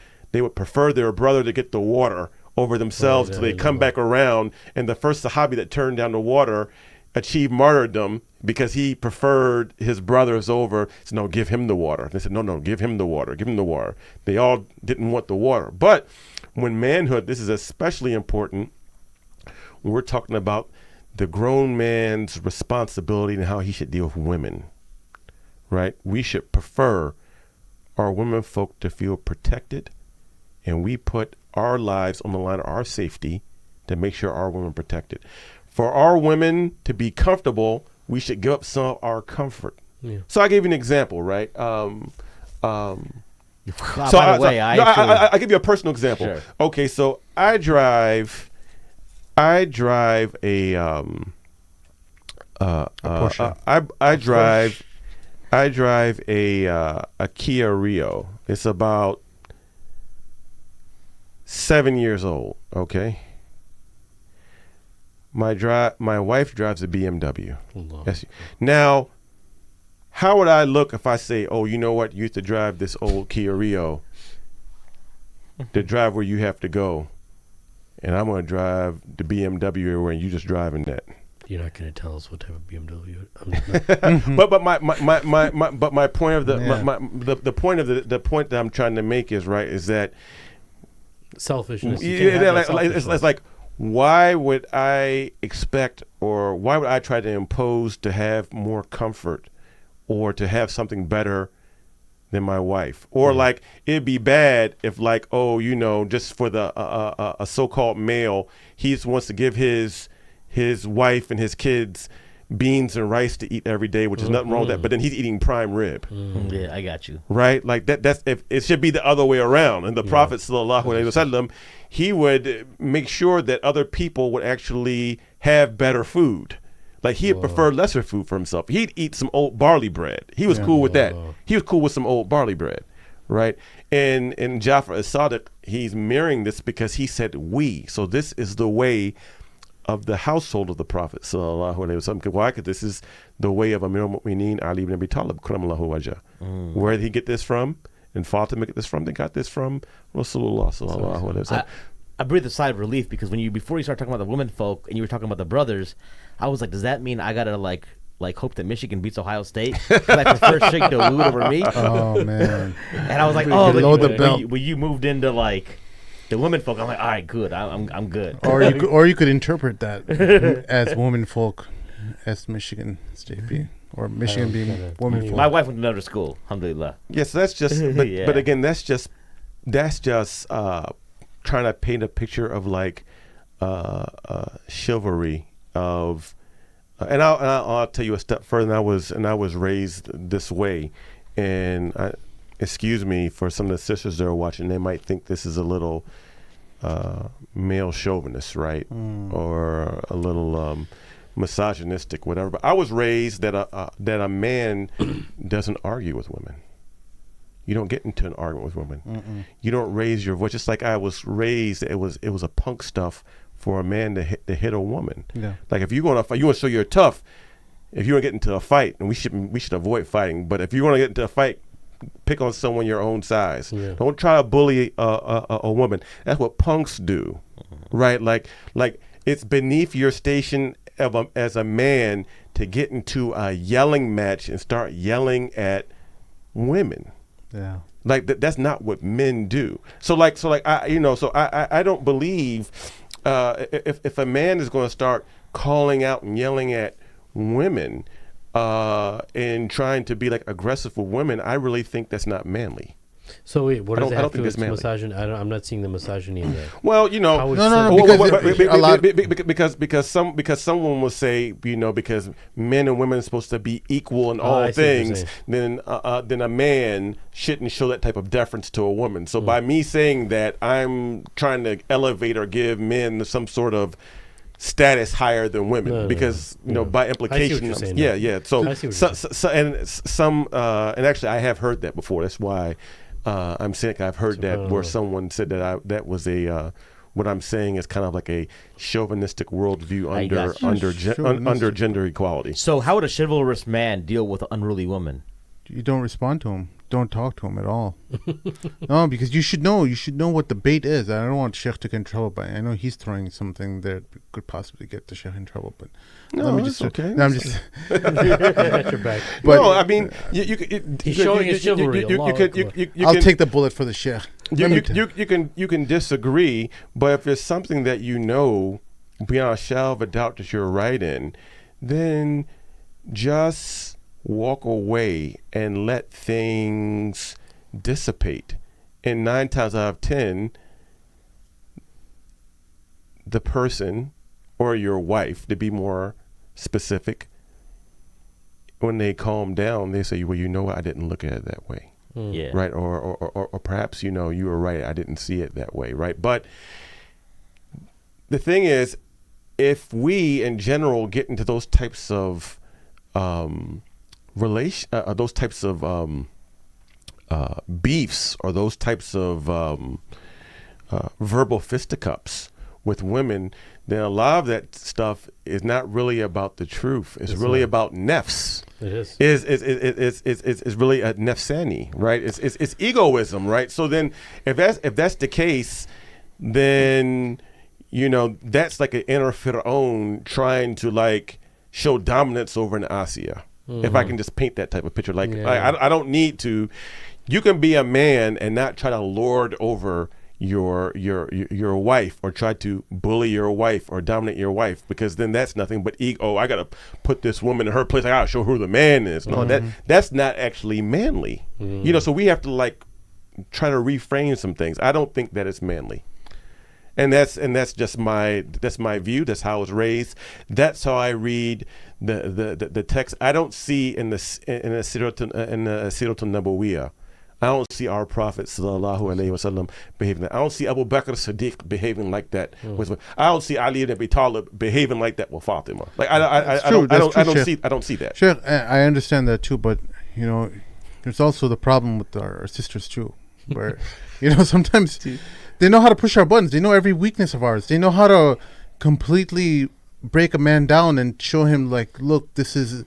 prefer their brother to get the water over themselves till they come back around. And the first Sahabi that turned down the water achieved martyrdom because he preferred his brothers over. So no, give him the water. They said, no, give him the water. Give him the water. They all didn't want the water. But when manhood, this is especially important when we're talking about the grown man's responsibility and how he should deal with women, right? We should prefer our women folk to feel protected, and we put our lives on the line of our safety to make sure our women are protected. For our women to be comfortable, we should give up some of our comfort. Yeah. So I gave you an example, right? I'll give you a personal example. Sure. Okay, so I drive a Porsche. I drive a Kia Rio. It's about 7 years old. Okay. My wife drives a BMW. Yes. Now, how would I look if I say, "Oh, you know what? You used to drive this old Kia Rio, to drive where you have to go, and I'm going to drive the BMW everywhere, and you just driving that." You're not going to tell us what type of BMW. But my point of the point that I'm trying to make is right is that selfishness. It's like, why would I expect, or why would I try to impose to have more comfort or to have something better than my wife? Or like, it'd be bad if, like, oh, you know, just for the a so-called male, he just wants to give his wife and his kids beans and rice to eat every day, which is nothing wrong with that, but then he's eating prime rib. Yeah, I got you. Right? Like that's if it should be the other way around. And the Prophet sallallahu alaihi wasallam, he would make sure that other people would actually have better food. Like he'd prefer lesser food for himself. He'd eat some old barley bread. He was cool with that. He was cool with some old barley bread. Right? And in Jafar as-Sadiq, he's mirroring this because he said we. So this is the way of the household of the Prophet sallallahu alaihi wasallam. Why? Because this is the way of Amir al-Mu'mineen Ali ibn Abi Talib karamallahu wajhah. Where did he get this from? And Fatima get this from? They got this from Rasulullah sallallahu alaihi wasallam. I breathed a sigh of relief because before you started talking about the women folk and you were talking about the brothers, I was like, does that mean I gotta like hope that Michigan beats Ohio State? I prefer Sheikh Dawud over me. Oh man! And I was like, when you moved into like the women folk, I'm like, all right, good, I'm good. Or you could interpret that as women folk, as Michigan State being, or Michigan being women folk. My wife went to another school, alhamdulillah. Yes, that's just. But again, that's just trying to paint a picture of like chivalry of. And I'll tell you a step further. And I was raised this way, and excuse me for some of the sisters that are watching. They might think this is a little male chauvinist, right, or a little misogynistic, whatever. But I was raised that a man doesn't argue with women. You don't get into an argument with women. You don't raise your voice. Just like I was raised, it was a punk stuff for a man to hit a woman. Yeah. Like if you want to fight, you want to show you're tough. If you want to get into a fight, and we should avoid fighting. But if you want to get into a fight, pick on someone your own size. Yeah. Don't try to bully a woman. That's what punks do, right? Like it's beneath your station as a man to get into a yelling match and start yelling at women. Yeah. Like that's not what men do. So I don't believe. If a man is going to start calling out and yelling at women and trying to be like aggressive with women, I really think that's not manly. So wait, what does it have to do with misogyny? I'm not seeing the misogyny in there. Well, no, because someone will say, because men and women are supposed to be equal in all things, then a man shouldn't show that type of deference to a woman. So by me saying that, I'm trying to elevate or give men some sort of status higher than women, because by implication, So and actually I have heard that before. That's why. I'm saying I've heard that where someone said that was what I'm saying is kind of like a chauvinistic worldview under gender equality. So how would a chivalrous man deal with an unruly woman? You don't respond to him. Don't talk to him at all. No, because you should know what the bait is. I don't want Sheikh to get in trouble, but I know he's throwing something that could possibly get the Sheikh in trouble. But okay. No, I'm just. Got your back. But no, I mean, he's showing his chivalry. I'll take the bullet for the Sheikh. You can disagree, but if it's something that beyond a shadow of a doubt that you're right in, then just walk away and let things dissipate. And 9 times out of 10, the person or your wife, to be more specific, when they calm down, they say, well, I didn't look at it that way. Yeah. Right. Or perhaps, you were right. I didn't see it that way. Right. But the thing is, if we in general get into those types of those types of beefs or those types of verbal fisticuffs with women, then a lot of that stuff is not really about the truth. It's really about nefs. It is. It's really a nefsani, right? It's egoism, right? So then, if that's the case, then that's like an inner Fir'aun trying to like show dominance over an Asiya. If I can just paint that type of picture, I don't need to. You can be a man and not try to lord over your wife or try to bully your wife or dominate your wife, because then that's nothing but ego. I gotta put this woman in her place. I gotta show her who the man is. No, that's not actually manly. So we have to like try to reframe some things. I don't think that it's manly. And that's just my view. That's how I was raised. That's how I read the text. I don't see in the Siratul Nabawiyah, I don't see our Prophet sallallahu alaihi wasallam behaving that. I don't see Abu Bakr Siddiq behaving like that. I don't see Ali ibn Abi Talib behaving like that with Fatima. Like I don't see that. Sure, I understand that too, but there's also the problem with our sisters too, where sometimes they know how to push our buttons. They know every weakness of ours. They know how to completely break a man down and show him like, look, this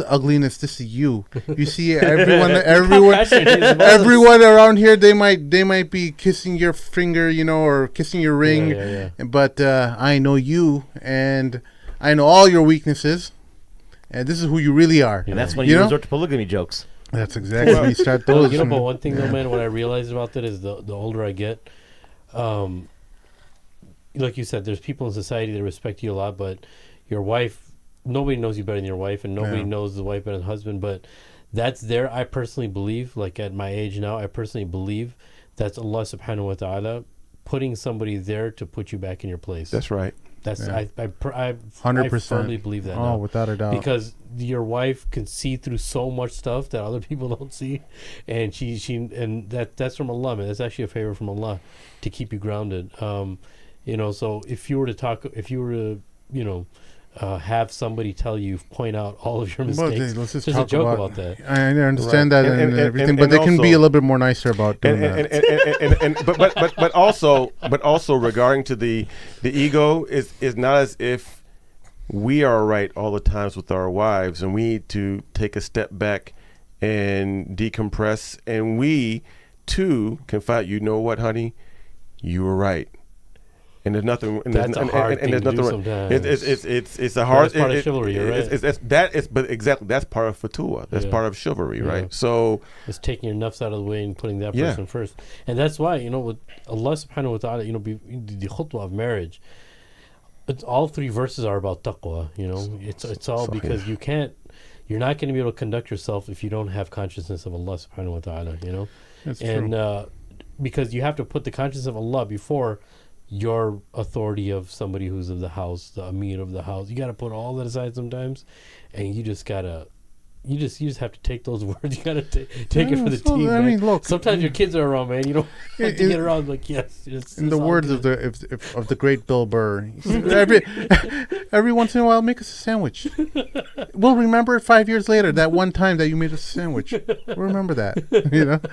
ugliness, this is you. You see, everyone around here, they might be kissing your finger, or kissing your ring. Yeah. But I know you, and I know all your weaknesses, and this is who you really are. And that's when you resort to polygamy jokes. That's exactly when you start those. But one thing though, man, what I realized about that is the older I get, like you said, there's people in society that respect you a lot, but your wife, nobody knows you better than your wife, and nobody knows the wife better than the husband. But that's there. I personally believe, like at my age now, I personally believe that's Allah subhanahu wa ta'ala putting somebody there to put you back in your place. That's right. That's I 100%. I firmly believe that. Oh, without a doubt. Because your wife can see through so much stuff that other people don't see, and she and that's from Allah, man. That's actually a favor from Allah to keep you grounded. So if you were to have somebody tell you, point out all of your mistakes. Let's just there's talk a joke about that. I understand that and everything, but they can also be a little bit more nicer about doing that. But also regarding to the ego is not as if we are right all the times with our wives, and we need to take a step back and decompress, and we too can find. You know what, honey, you were right. And there's nothing. And that's a hard thing to do sometimes. It's a hard. That's part of chivalry. You're right. But exactly, that's part of Futuwah. That's part of chivalry, right? So it's taking your nafs out of the way and putting that person first. And that's why with Allah Subhanahu wa Taala, the khutbah of marriage. It's all three verses are about taqwa. It's all because you're not going to be able to conduct yourself if you don't have consciousness of Allah Subhanahu wa Taala. That's true. Because you have to put the consciousness of Allah before your authority of somebody who's of the house, the Amir of the house. You got to put all that aside sometimes, and you just gotta, you just have to take those words. You gotta take it for the team. I mean, look. Sometimes your kids are around, man. You don't have to get around like yes. In the words of the great Bill Burr, every once in a while, make us a sandwich. We'll remember it 5 years later. That one time that you made us a sandwich. We'll remember that.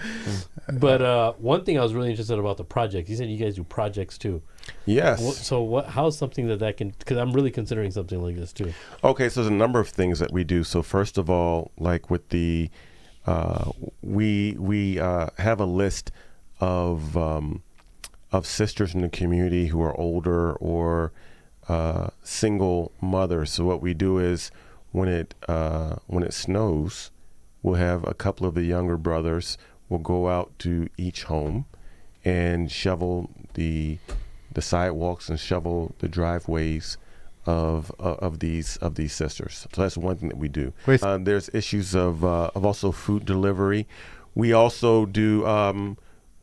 But one thing I was really interested about the project. You said you guys do projects too. Yes. How's something that can? Because I'm really considering something like this too. Okay, so there's a number of things that we do. So first of all, like with the, we have a list of sisters in the community who are older or single mothers. So what we do is when it snows, we'll have a couple of the younger brothers. We'll go out to each home and shovel the sidewalks and shovel the driveways of these sisters. So that's one thing that we do. There's issues of also food delivery. We also do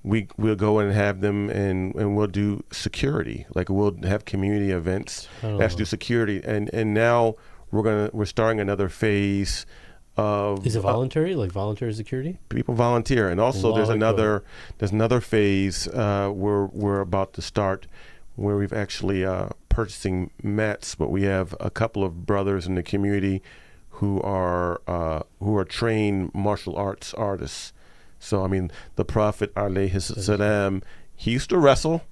we'll go and have them and we'll do security. Like we'll have community events that do security. And now we're starting another phase. Is it voluntary, like voluntary security? People volunteer, and also there's another phase we're about to start where we've actually purchasing mats, but we have a couple of brothers in the community who are trained martial arts artists. So I mean, the Prophet alayhi salam, he used to wrestle,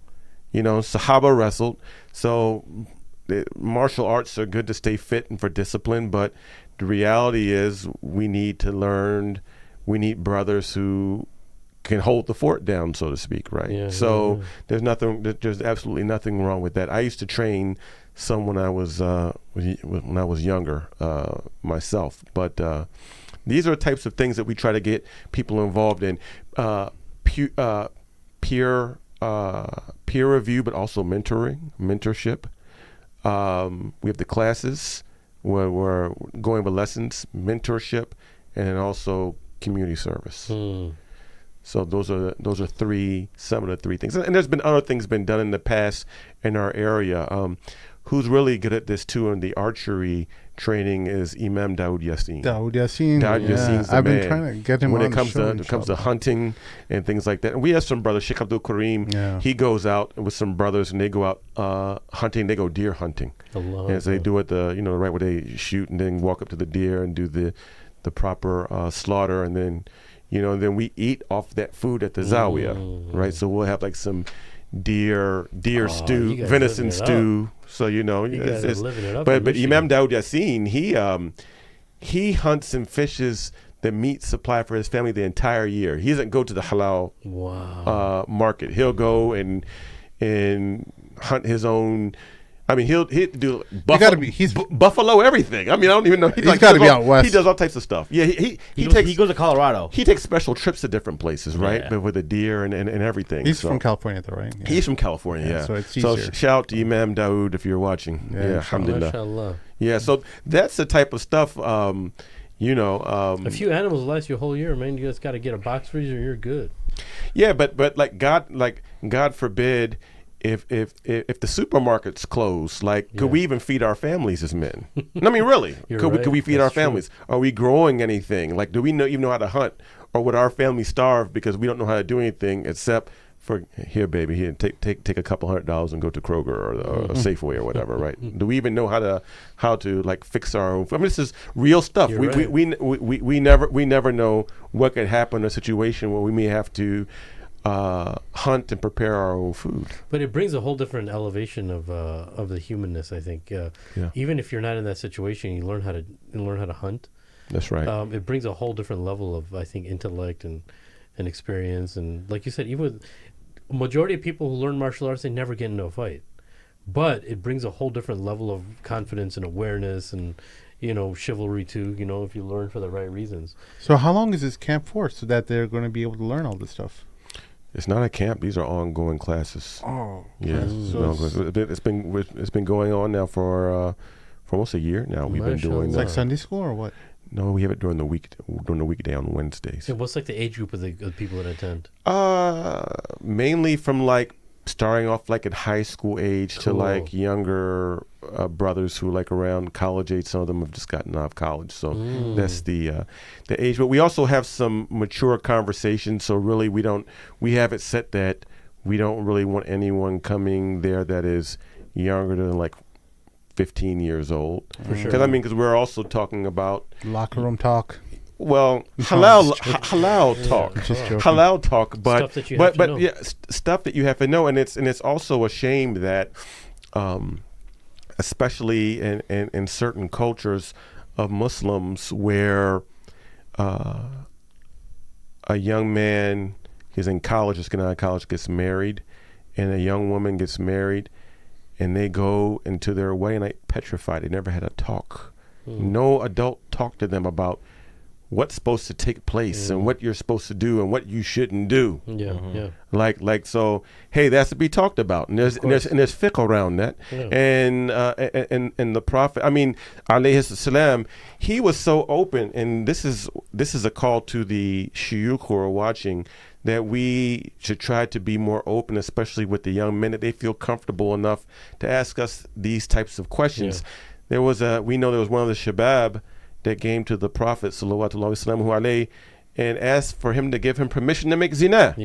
Sahaba wrestled. So martial arts are good to stay fit and for discipline, but the reality is we need to learn. We need brothers who can hold the fort down, so to speak, right? There's absolutely nothing wrong with that. I used to train some when I was younger myself, but these are the types of things that we try to get people involved in. Peer review, but also mentorship. We have the classes where we're going over lessons, mentorship, and then also community service. So those are some of the three things. And there's been other things been done in the past in our area. Who's really good at this too in the archery training is Imam Dawud Yassin. Dawud Yassin's the I've been man trying to get him when on it comes the show, to comes to hunting and things like that. And we have some brothers, Shaykh Abdul Kareem. Yeah. He goes out with some brothers and they go out hunting. They go deer hunting. As they do it the right way they shoot and then walk up to the deer and do the proper slaughter, and then then we eat off that food at the Zawiya, right? So we'll have like some deer stew, venison stew. So it's living it up. but Imam Dawud Yassin, he hunts and fishes the meat supply for his family the entire year. He doesn't go to the halal market. He'll go and hunt his own I mean, he'll do he's buffalo everything. I mean, I don't even know. He's got to be out west. He does all types of stuff. Yeah, he goes to Colorado. He takes special trips to different places, right? Yeah. But with the deer and everything. He's from California, though, right? He's from California, yeah. So it's so easier. shout out to Imam Dawud if you're watching. Yeah, alhamdulillah. Mashallah. Yeah, so that's the type of stuff. A few animals last you a whole year, man. You just got to get a box freezer, and you're good. Yeah, but like God forbid. If the supermarkets close, could we even feed our families as men? I mean, really, could we feed our families? True. Are we growing anything? Like, do we even know how to hunt, or would our family starve because we don't know how to do anything except for here, baby, here, take a couple $100 and go to Kroger or Safeway or whatever, right? Do we even know how to like fix our own? I mean, this is real stuff. We never know what could happen in a situation where we may have to hunt and prepare our own food. But it brings a whole different elevation of the humanness, I think. Even if you're not in that situation, you learn how to hunt. That's right. It brings a whole different level of, I think, intellect and experience. And like you said, even with majority of people who learn martial arts, they never get into a fight. But it brings a whole different level of confidence and awareness and, chivalry too, if you learn for the right reasons. So how long is this camp for so that they're going to be able to learn all this stuff? It's not a camp. These are ongoing classes. Oh, yeah. It's been going on now for almost a year now. We've been doing it's like Sunday school or what? No, we have it during the weekday on Wednesdays. And what's like the age group of the people that attend? Mainly from like starting off like at high school age to like younger brothers who like around college age. Some of them have just gotten out of college, so that's the age. But we also have some mature conversations. So really, we have it set that we don't really want anyone coming there that is younger than like 15 years old. For sure. Because we're also talking about locker room talk. Well, halal talk, halal talk, but stuff that you have to know. Stuff that you have to know, and it's also a shame that, especially in certain cultures of Muslims, where a young man is in college, just getting out of college, gets married, and a young woman gets married, and they go into their wedding night petrified. They never had a talk. No adult talked to them about what's supposed to take place and what you're supposed to do and what you shouldn't do. Like so, hey, that's to be talked about, and there's fiqh around that. And the Prophet, alayhi salam, he was so open, and this is a call to the shuyukh who are watching, that we should try to be more open, especially with the young men, that they feel comfortable enough to ask us these types of questions. We know there was one of the shabab that came to the Prophet sallallahu alaihi wasallam and asked for him to give him permission to make zina.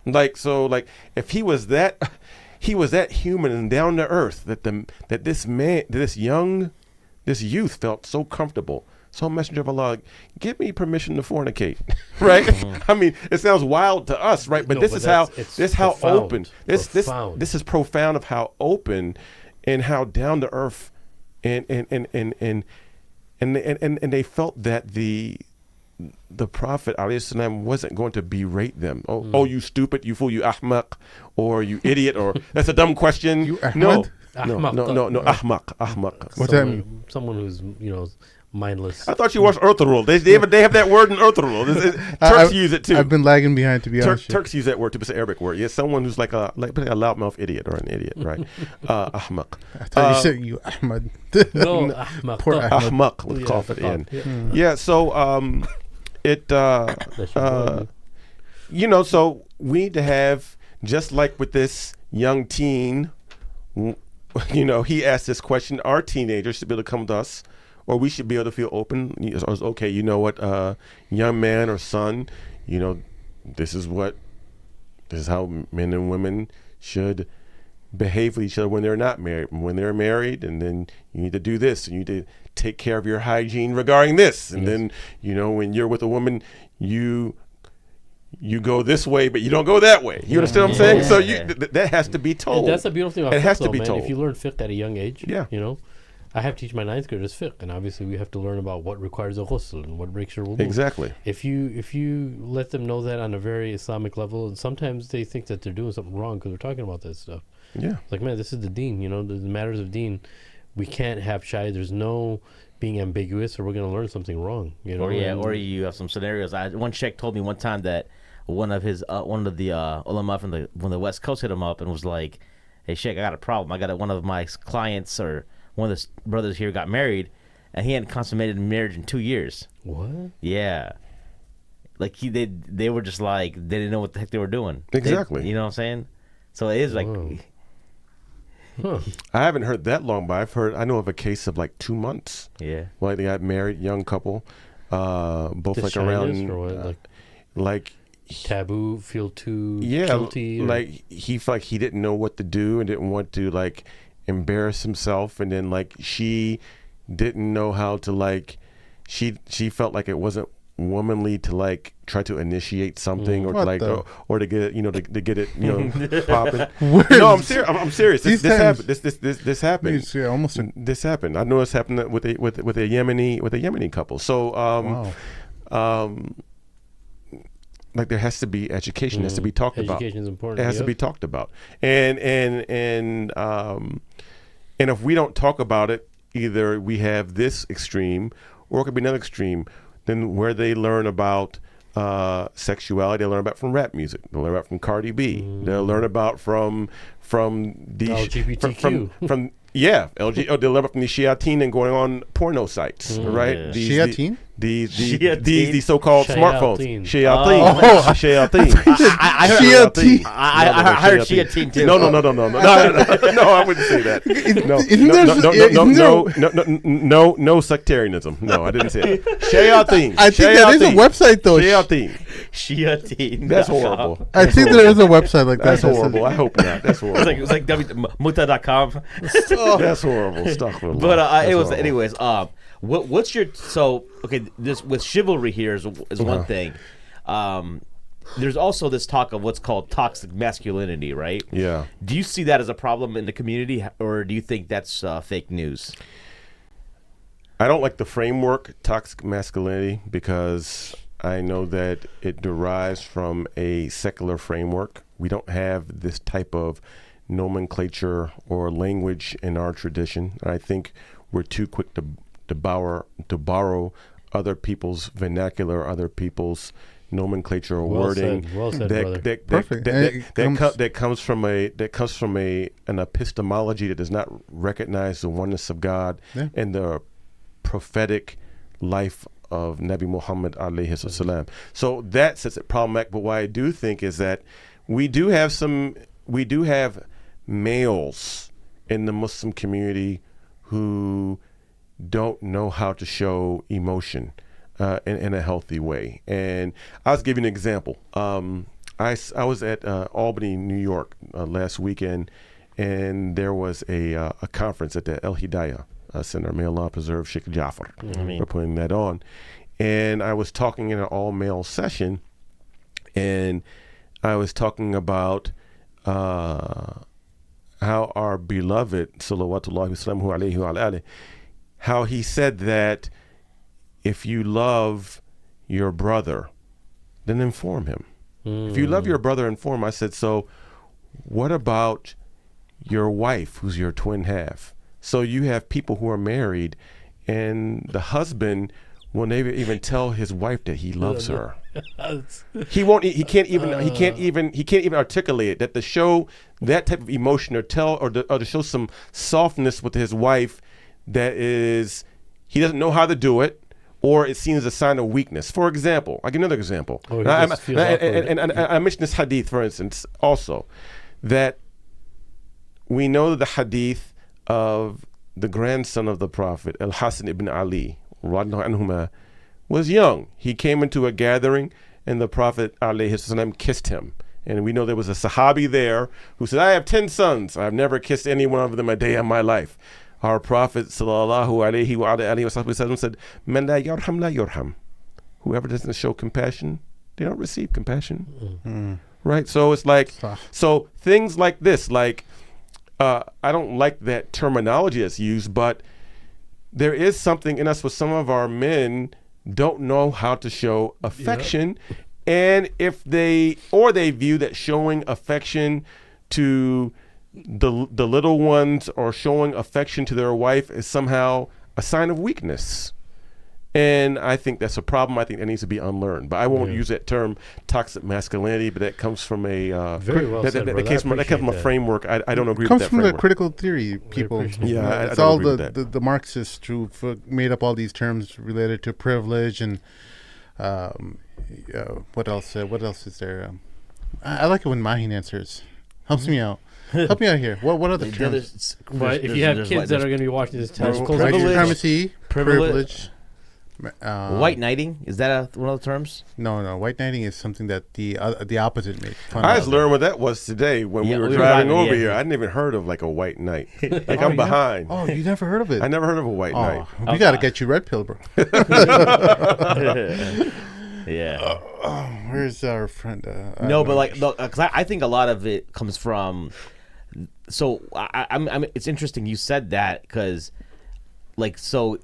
If he was that human and down to earth, that this youth felt so comfortable. So, Messenger of Allah, give me permission to fornicate, right? It sounds wild to us, right? But this is how open. This is profound of how open and how down to earth and they felt that the Prophet ﷺ wasn't going to berate them. Oh, you stupid, you fool, you ahmaq, or you idiot, or that's a dumb question. You no, ahmaq. What's that mean? Someone who's mindless. I thought you watched Ertugrul. They have that word in Ertugrul. Turks use it too. I've been lagging behind, to be honest. Turks use that word too. It's an Arabic word. Yeah, someone who's like a loudmouth idiot or an idiot, right? Ahmaq. I thought you said you Ahmad. No, Ahmaq. Poor Ahmaq with cough at the end. Yeah. So so we need to have, just like with this young teen, he asked this question. Our teenagers should be able to come to us, or we should be able to feel open. Okay, you know what, young man or son, this is how men and women should behave with each other when they're not married. When they're married, and then you need to do this, and you need to take care of your hygiene regarding this. And then, when you're with a woman, you go this way, but you don't go that way. You understand what I'm saying? So that has to be told. And that's the beautiful thing about it. Has to be man. told. If you learn fiqh at a young age, I have to teach my 9th graders fiqh, and obviously we have to learn about what requires a ghusl and what breaks your wudu. Exactly. If you let them know that on a very Islamic level, and sometimes they think that they're doing something wrong because we're talking about that stuff. Yeah. Like, man, this is the deen, the matters of deen. We can't have shy. There's no being ambiguous, or we're going to learn something wrong. Or you have some scenarios. One sheikh told me one time that one of the ulama from the West Coast hit him up and was like, "Hey sheikh, I got a problem. I got one of my clients or one of the brothers here got married, and he hadn't consummated marriage in 2 years." What? Yeah. Like they were just like they didn't know what the heck they were doing. Exactly. You know what I'm saying? So it is like. Whoa. Huh. I haven't heard that long, but I know of a case of like 2 months. Yeah. Like they got married, young couple, both The like shyness around, or what? like Taboo, feel too yeah, guilty. like he felt like he didn't know what to do and didn't want to like embarrass himself, and then like she didn't know how to like she felt like it wasn't womanly to like try to initiate something or to like or to get it, to get it popping. No, I'm serious. I'm serious. This happened. This happened. Yeah, almost. This happened. I know it's happened with a Yemeni couple. So Wow. like there has to be education. Has to be talked about. Education is important. It has to be talked about. And if we don't talk about it, either we have this extreme or it could be another extreme. Then where they learn about sexuality, they learn about from rap music. They'll learn about from Cardi B. They'll learn about from the LGBTQ. from they'll learn about from the Shiatin and going on porno sites, right? Yeah. Shiatin? These so-called Shayateen. smartphones. Shayatin. I heard Shiatin. I heard Shiatin too. No, I wouldn't say that. No sectarianism. No, I didn't say it. Shayatin. I think that is a website though. Shiatin. That's horrible. I think there is a website like that. That's horrible. I hope not. That's horrible. It's like muta.com. That's horrible. Astaghfirullah. But That's it was horrible. anyways. What's your this with chivalry here is one thing. There's also this talk of what's called toxic masculinity, right? Yeah. Do you see that as a problem in the community, or do you think that's fake news? I don't like the framework toxic masculinity because I know that it derives from a secular framework. We don't have this type of nomenclature or language in our tradition. I think we're too quick to borrow other people's vernacular, other people's nomenclature or wording. Well said, brother. that comes from an epistemology that does not recognize the oneness of God and the prophetic life of Nabi Muhammad alayhi salam. So that sets it problematic. But what I do think is that we do have males in the Muslim community who don't know how to show emotion in a healthy way. And I'll just give you an example. I was at Albany, New York last weekend, and there was a conference at the El Hidayah Center. May Allah preserve Sheikh Jafar. We're putting that on. And I was talking in an all-male session, and I was talking about how our beloved, salawatullahi wasallamu alayhi wa alihi, how he said that if you love your brother, then inform him. If you love your brother, inform him. I said, so what about your wife, who's your twin half? So you have people who are married, and the husband will never even tell his wife that he loves her. He won't. He can't even articulate it. That to show that type of emotion, or to show some softness with his wife, that is, he doesn't know how to do it, or it's seen as a sign of weakness. For example, I'll give another example. Oh, I mentioned this hadith, for instance, also, that we know the hadith of the grandson of the Prophet, Al-Hasan ibn Ali, anhuma, was young. He came into a gathering, and the Prophet ﷺ kissed him. And we know there was a Sahabi there who said, I have 10 sons. I've never kissed any one of them a day in my life. Our Prophet ﷺ said, Man la yarham la yarham. Whoever doesn't show compassion, they don't receive compassion. Right? So it's like, so things like this, like, I don't like that terminology that's used, but there is something in us where some of our men don't know how to show affection. And if they view that showing affection to the little ones are showing affection to their wife is somehow a sign of weakness. And I think that's a problem. I think that needs to be unlearned. But I won't use that term toxic masculinity, but that comes from a Very well said, that brother. comes from a framework. I don't agree with comes that from framework. the critical theory people. Yeah, It's I don't all agree with that. the Marxists who made up all these terms related to privilege and what else? What else is there? I like it when Mahin answers. Helps me out. Help me out here. What other terms? But if you have kids that are going to be watching this test, White supremacy, privilege. White knighting, is that one of the terms? No. White knighting is something that the opposite made fun I of. just learned what that was today when we were driving over here. I hadn't even heard of like a white knight. Like I'm behind. Oh, you never heard of it? I never heard of a white knight. We got to get you red pill, bro. Yeah. Where's our friend? No, but like, because I think a lot of it comes from. So I'm. It's interesting you said that because, like, to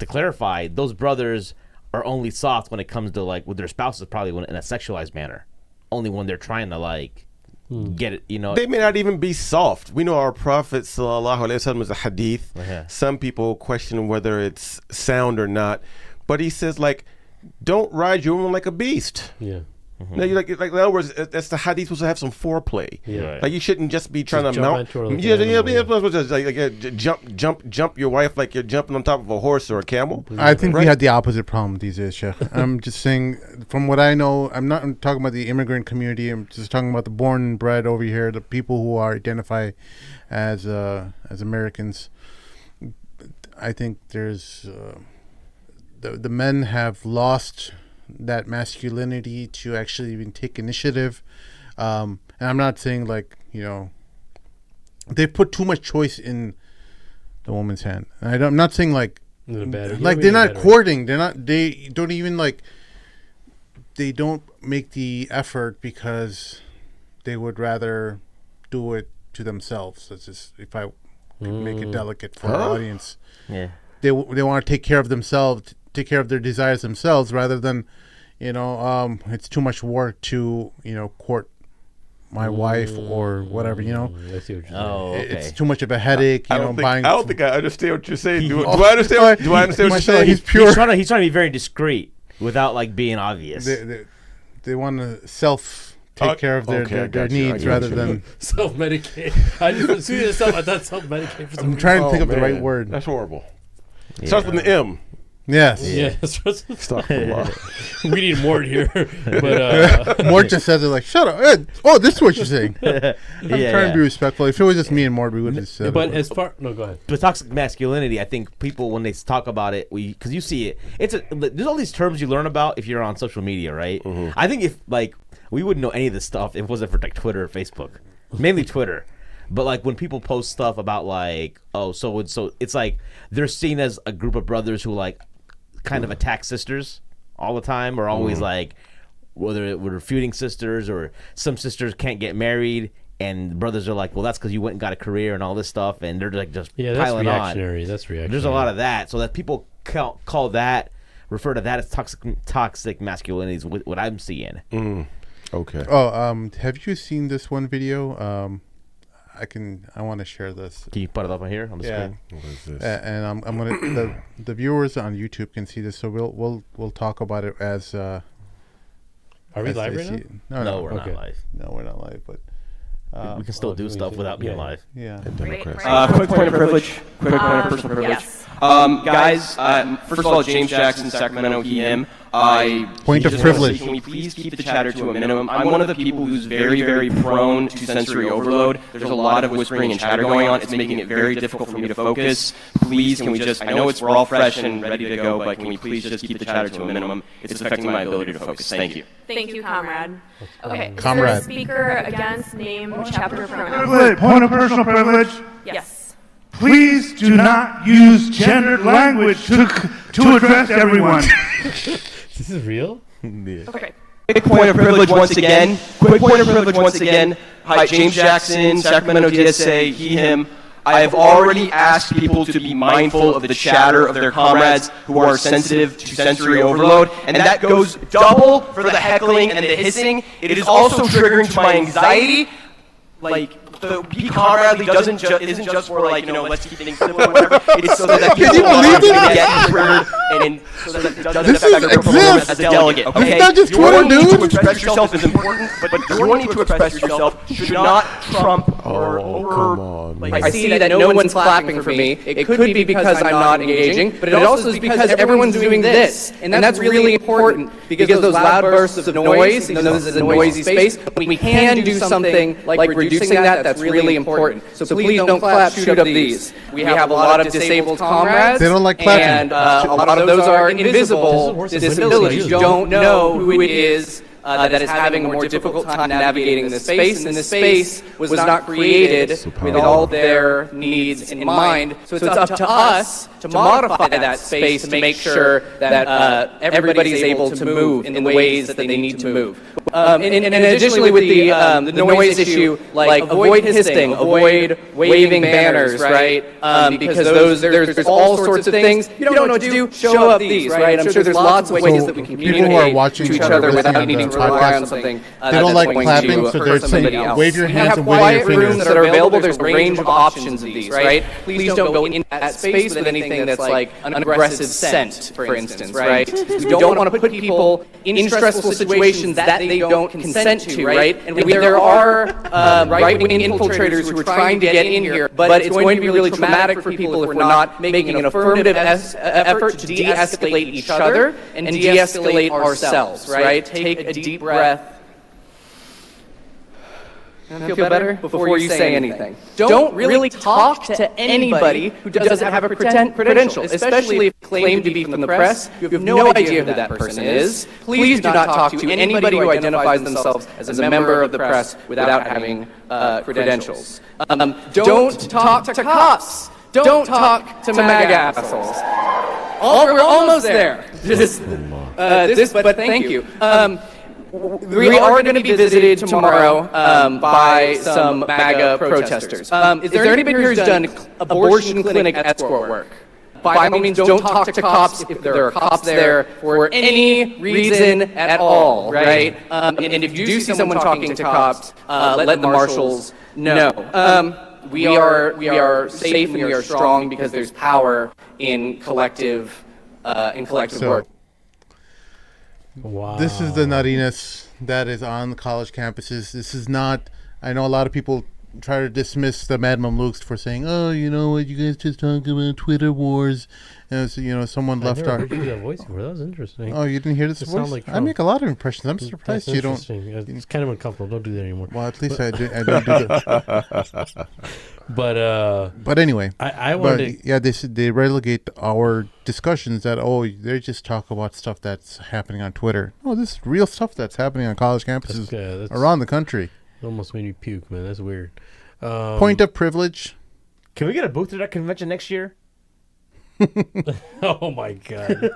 clarify, those brothers are only soft when it comes to like with their spouses, probably in a sexualized manner. Only when they're trying to like get it, you know. They may not even be soft. We know our Prophet sallallahu alaihi wasallam is a hadith. Some people question whether it's sound or not, but he says like, don't ride your woman like a beast. Yeah. No, you like in other words, that's the hadith supposed to have some foreplay. Yeah. Like you shouldn't just be trying Just to jump mount. into her like an animal, Jump your wife like you're jumping on top of a horse or a camel. I think we had the opposite problem these days, Sheikh. I'm just saying, from what I know, I'm not talking about the immigrant community. I'm just talking about the born and bred over here, the people who are identify as Americans. I think there's the men have lost that masculinity to actually even take initiative, and I'm not saying like, you know, they put too much choice in the woman's hand. And I'm not saying like they're not courting. They don't even like. They don't make the effort because they would rather do it to themselves. That's just, if I could make it delicate for our audience. Yeah, they want to take care of themselves, take care of their desires themselves, rather than, you know, it's too much work to, you know, court my wife or whatever, you know. I see what you're saying. okay. It's too much of a headache, I you know. don't think I understand what you're saying. Do I understand? Do I understand what you're saying? He's pure. He's trying to be very discreet without like being obvious. They want to take care of their needs rather than self-medicate. I just as soon as I thought self-medicate for some I'm trying to think of the right word. That's horrible. It starts with the M. Yes. Yeah. Astaghfirullah. We need Mort here. But Mort just says it like, shut up. Oh, this is what you're saying. I'm trying to be respectful. If it was just me and Mort, we would have just said but it. as far no, go ahead. But toxic masculinity, I think people when they talk about it, because you see it, there's all these terms you learn about if you're on social media, right? I think if like we wouldn't know any of this stuff if it wasn't for like Twitter or Facebook, mainly Twitter. But like when people post stuff about like, so it's like they're seen as a group of brothers who like kind of attack sisters all the time, or always like whether we're refuting sisters, or some sisters can't get married and brothers are like, well, that's because you went and got a career and all this stuff, and they're like just piling reactionary. That's reactionary. There's a lot of that, so that people refer to that as toxic masculinity is what I'm seeing. Okay. Have you seen this one video? I want to share this. Can you put it up on here on the screen? What is this? And I'm gonna the viewers on YouTube can see this, so we'll talk about it as. Are we live right now? No, we're not live. No, we're not live, but we can still do stuff without being live. Yeah. Quick point of privilege. Quick point of personal privilege. Yes. Guys, first of all, James Jackson, Sacramento, he, him. Point of privilege. Can we please keep the chatter to a minimum? I'm one of the people who's very, very prone to sensory overload. There's a lot of whispering and chatter going on. It's making it very difficult for me to focus. Please, can we just, I know we're all fresh and ready to go, but can we please just keep the chatter to a minimum? It's affecting my ability to focus. Thank you. Thank you, comrade. Okay, Comrade. Is there a speaker against name, chapter, pronoun? Point of personal privilege. Yes. Please do not use gendered language to address everyone. This is real? Okay. Quick point of privilege once again. Hi, James Jackson, Sacramento DSA, he, him. I have already asked people to be mindful of the chatter of their comrades who are sensitive to sensory overload, and that goes double for the heckling and the hissing. It is also triggering to my anxiety. Like, the be comradely isn't just for like, let's keep things simple or whatever. It's so that Can you believe it? Get triggered and so that it doesn't This affect their performance exists. as a delegate. Okay, It's not just your Twitter, need dude. to express yourself is important, but your need to express yourself should not trump or come on, like, man. I see that no one's clapping for me. It could be because I'm not engaging, but it also is because everyone's doing this. And that's really important because those loud bursts of noise, this is a noisy space, we can do something like reducing that. That's really important. So please don't clap, shoot up these. We have a lot of disabled comrades. They don't like clapping. And a lot of those are invisible disabilities. You don't know who it is that is having a more difficult time navigating this space, and this space was not created with all their needs in mind. So it's up to us to modify that space to make sure that everybody's able to move in the ways that they need to move. And additionally, with the noise issue, like avoid hissing, avoid waving banners, right? Because there's all sorts of things. You don't know what to do, show up these, right? I'm sure there's lots of ways that we can people who are communicate watching to each or other listening without on needing the to rely on podcast, something. they don't like clapping, so they're saying wave your hands and wiggle your Quiet rooms fingers. that are available, there's a range of options of these, right? Please don't go in that space with anything that's like an aggressive scent, for instance, right? We don't want to put people in stressful situations that they don't consent to, right? And there are right-wing infiltrators who are trying to get in here, but it's going to be really traumatic for people if we're not making an affirmative effort to de-escalate each other and de-escalate ourselves, right? Take a deep breath. Feel better before you say anything. Don't really talk to anybody who doesn't have a credential, especially if you claim to be from the press. You have no idea who that person is. Please do not talk to anybody who identifies themselves as a member of the press without having credentials. Don't talk to cops. Don't talk to MAGA assholes. We're almost there. But thank you. We are going to be visited tomorrow by some MAGA protesters. Is there anybody here who's done abortion clinic escort work? By all means, don't talk to cops if there are cops there for any reason at all, right? And if you do see someone talking to cops, let the marshals know. We are safe and we are strong because there's power in collective work. Wow. This is the nuttiness that is on the college campuses. This is not. I know a lot of people try to dismiss the Mad Mamluks for saying, "Oh, you know what? You guys just talking about Twitter wars." And so, someone left our. Heard you do that voice before. That was interesting. Oh, you didn't hear this voice? Like I make a lot of impressions. I'm surprised you don't. It's kind of uncomfortable. Don't do that anymore. Well, at least I don't do that. But anyway, I wanted. Yeah, they relegate our discussions that they just talk about stuff that's happening on Twitter. No, this is real stuff that's happening on college campuses that's around the country. Almost made me puke, man. That's weird. Point of privilege. Can we get a booth at that convention next year? Oh my god.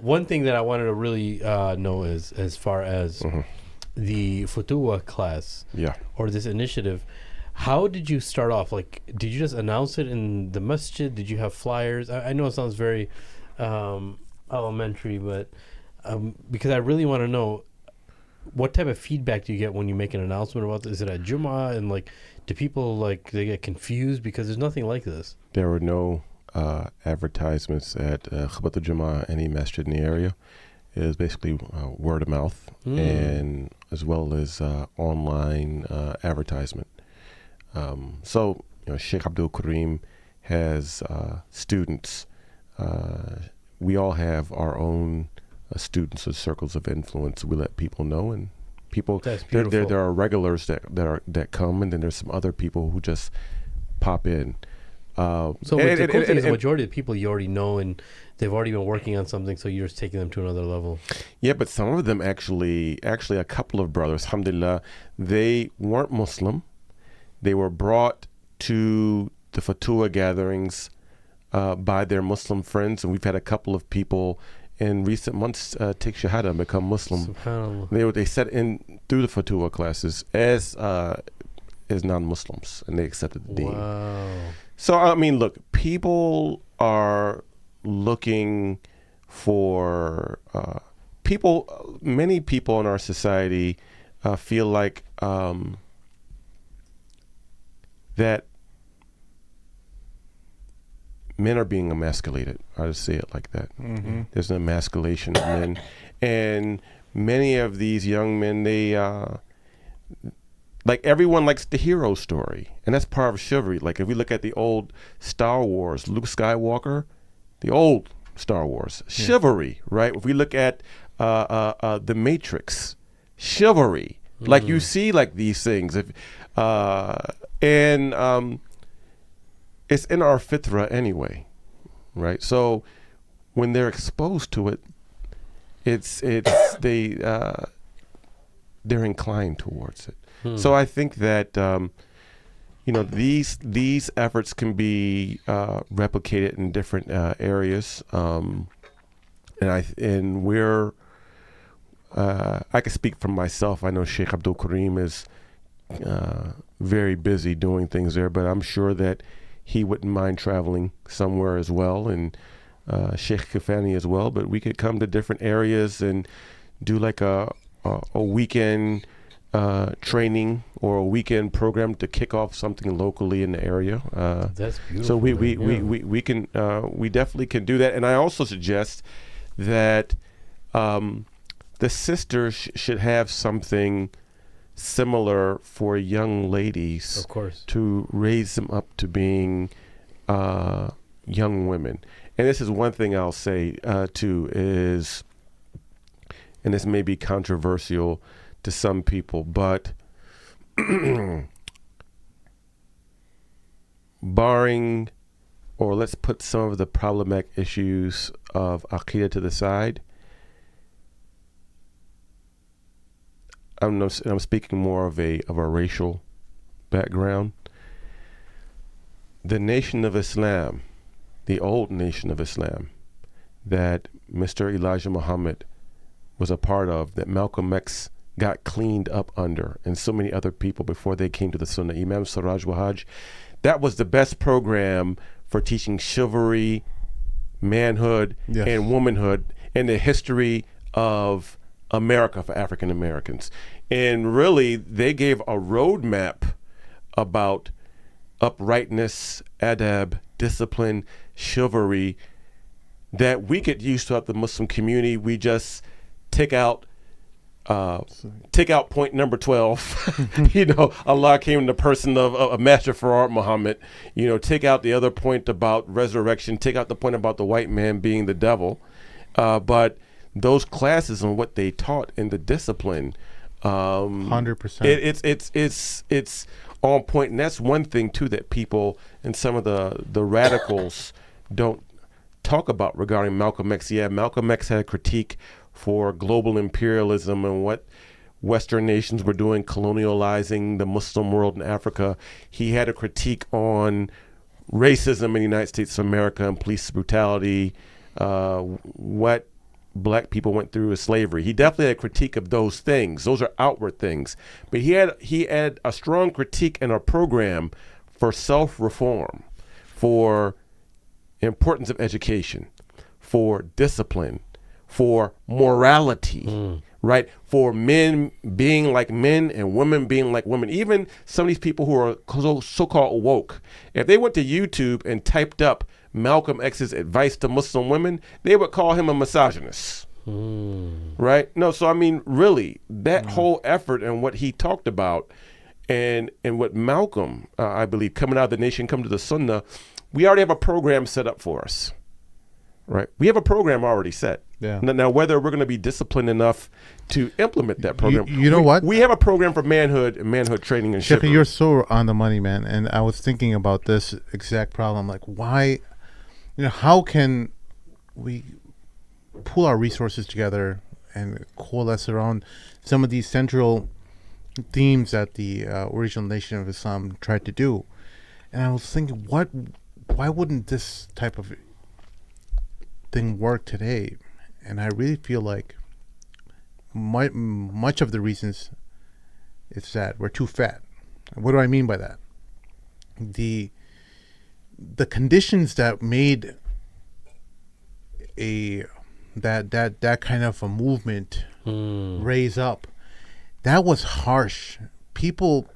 One thing that I wanted to really know is as far as the Futuwah class, or this initiative, how did you start off? Like, did you just announce it in the masjid? Did you have flyers? I know it sounds very elementary, but because I really want to know, what type of feedback do you get when you make an announcement about this? Is it at Jummah, and like, do people they get confused because there's nothing like this? There were no advertisements at Khabat al-Jummah, any masjid in the area. It was basically word of mouth, and as well as online advertisement. So, Sheikh Abdul Karim has students. We all have our own students or circles of influence. We let people know, and people. There are regulars that come, and then there's some other people who just pop in. So the cool thing is the majority of the people you already know, and they've already been working on something, so you're just taking them to another level. Yeah, but some of them actually a couple of brothers, alhamdulillah, they weren't Muslim. They were brought to the Futuwah gatherings by their Muslim friends, and we've had a couple of people in recent months take Shahada and become Muslim. They set in through the Futuwah classes as non-Muslims, and they accepted the deen. Wow. So, I mean, look, people are looking for many people in our society feel like that men are being emasculated. I just say it like that. Mm-hmm. There's an emasculation of men, and many of these young men, they like everyone likes the hero story, and that's part of chivalry. Like if we look at the old Star Wars, Luke Skywalker, the old Star Wars, chivalry, right? If we look at the Matrix, chivalry, like you see like these things, it's in our fitra anyway, right? So when they're exposed to it, they're inclined towards it. So I think that these efforts can be replicated in different areas, and we're I can speak for myself. I know Sheikh Abdul Karim is very busy doing things there, but I'm sure that he wouldn't mind traveling somewhere as well, and Sheikh Kafani as well. But we could come to different areas and do like a weekend training or a weekend program to kick off something locally in the area. That's beautiful. So we can we definitely can do that. And I also suggest that the sisters should have something similar for young ladies, of course, to raise them up to being young women. And this is one thing I'll say too is, and this may be controversial to some people, but barring, or let's put some of the problematic issues of Aqidah to the side, I'm speaking more of a racial background. The Nation of Islam, the old Nation of Islam, that Mr. Elijah Muhammad was a part of, that Malcolm X got cleaned up under, and so many other people before they came to the Sunnah, Imam Siraj Wahaj, that was the best program for teaching chivalry, manhood, and womanhood in the history of America for African Americans. And really, they gave a roadmap about uprightness, adab, discipline, chivalry that we could use throughout the Muslim community. We just take out point number 12. Allah came in the person of a master Farad Muhammad. Take out the other point about resurrection. Take out the point about the white man being the devil. But those classes and what they taught in the discipline, 100%. It's on point, and that's one thing too that people and some of the radicals don't talk about regarding Malcolm X. Yeah, Malcolm X had a critique for global imperialism and what Western nations were doing, colonializing the Muslim world in Africa. He had a critique on racism in the United States of America and police brutality, what black people went through with slavery. He definitely had a critique of those things. Those are outward things. But he had a strong critique and a program for self-reform, for importance of education, for discipline, for morality, right? For men being like men and women being like women. Even some of these people who are so-called woke, if they went to YouTube and typed up Malcolm X's advice to Muslim women, they would call him a misogynist, right? No, so I mean, really, that whole effort and what he talked about, and what Malcolm, I believe, coming out of the nation, come to the Sunnah, we already have a program set up for us, right? We have a program already set. Yeah. Now, whether we're going to be disciplined enough to implement that program, you know what? We have a program for manhood and manhood training and Sheikh, chivalry. you're so on the money, man. And I was thinking about this exact problem. Like, why, how can we pull our resources together and coalesce around some of these central themes that the original Nation of Islam tried to do? And I was thinking, why wouldn't this type of thing work today? And I really feel like much of the reasons is that we're too fat. What do I mean by that? The conditions that made that kind of a movement raise up, that was harsh. People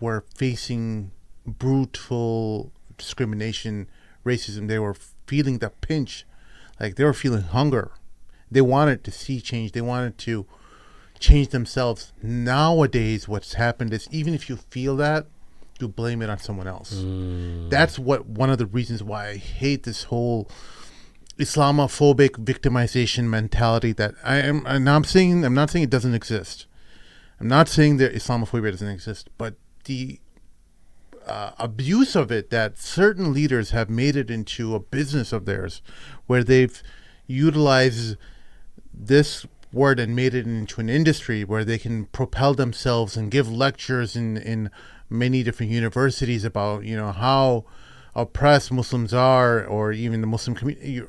were facing brutal discrimination, racism. They were feeling the pinch, like they were feeling hunger. They wanted to see change. They wanted to change themselves. Nowadays, what's happened is even if you feel that, you blame it on someone else. That's one of the reasons why I hate this whole Islamophobic victimization mentality that I'm not saying it doesn't exist. I'm not saying that Islamophobia doesn't exist, but the abuse of it, that certain leaders have made it into a business of theirs where they've utilized this word and made it into an industry where they can propel themselves and give lectures in many different universities about, how oppressed Muslims are, or even the Muslim community.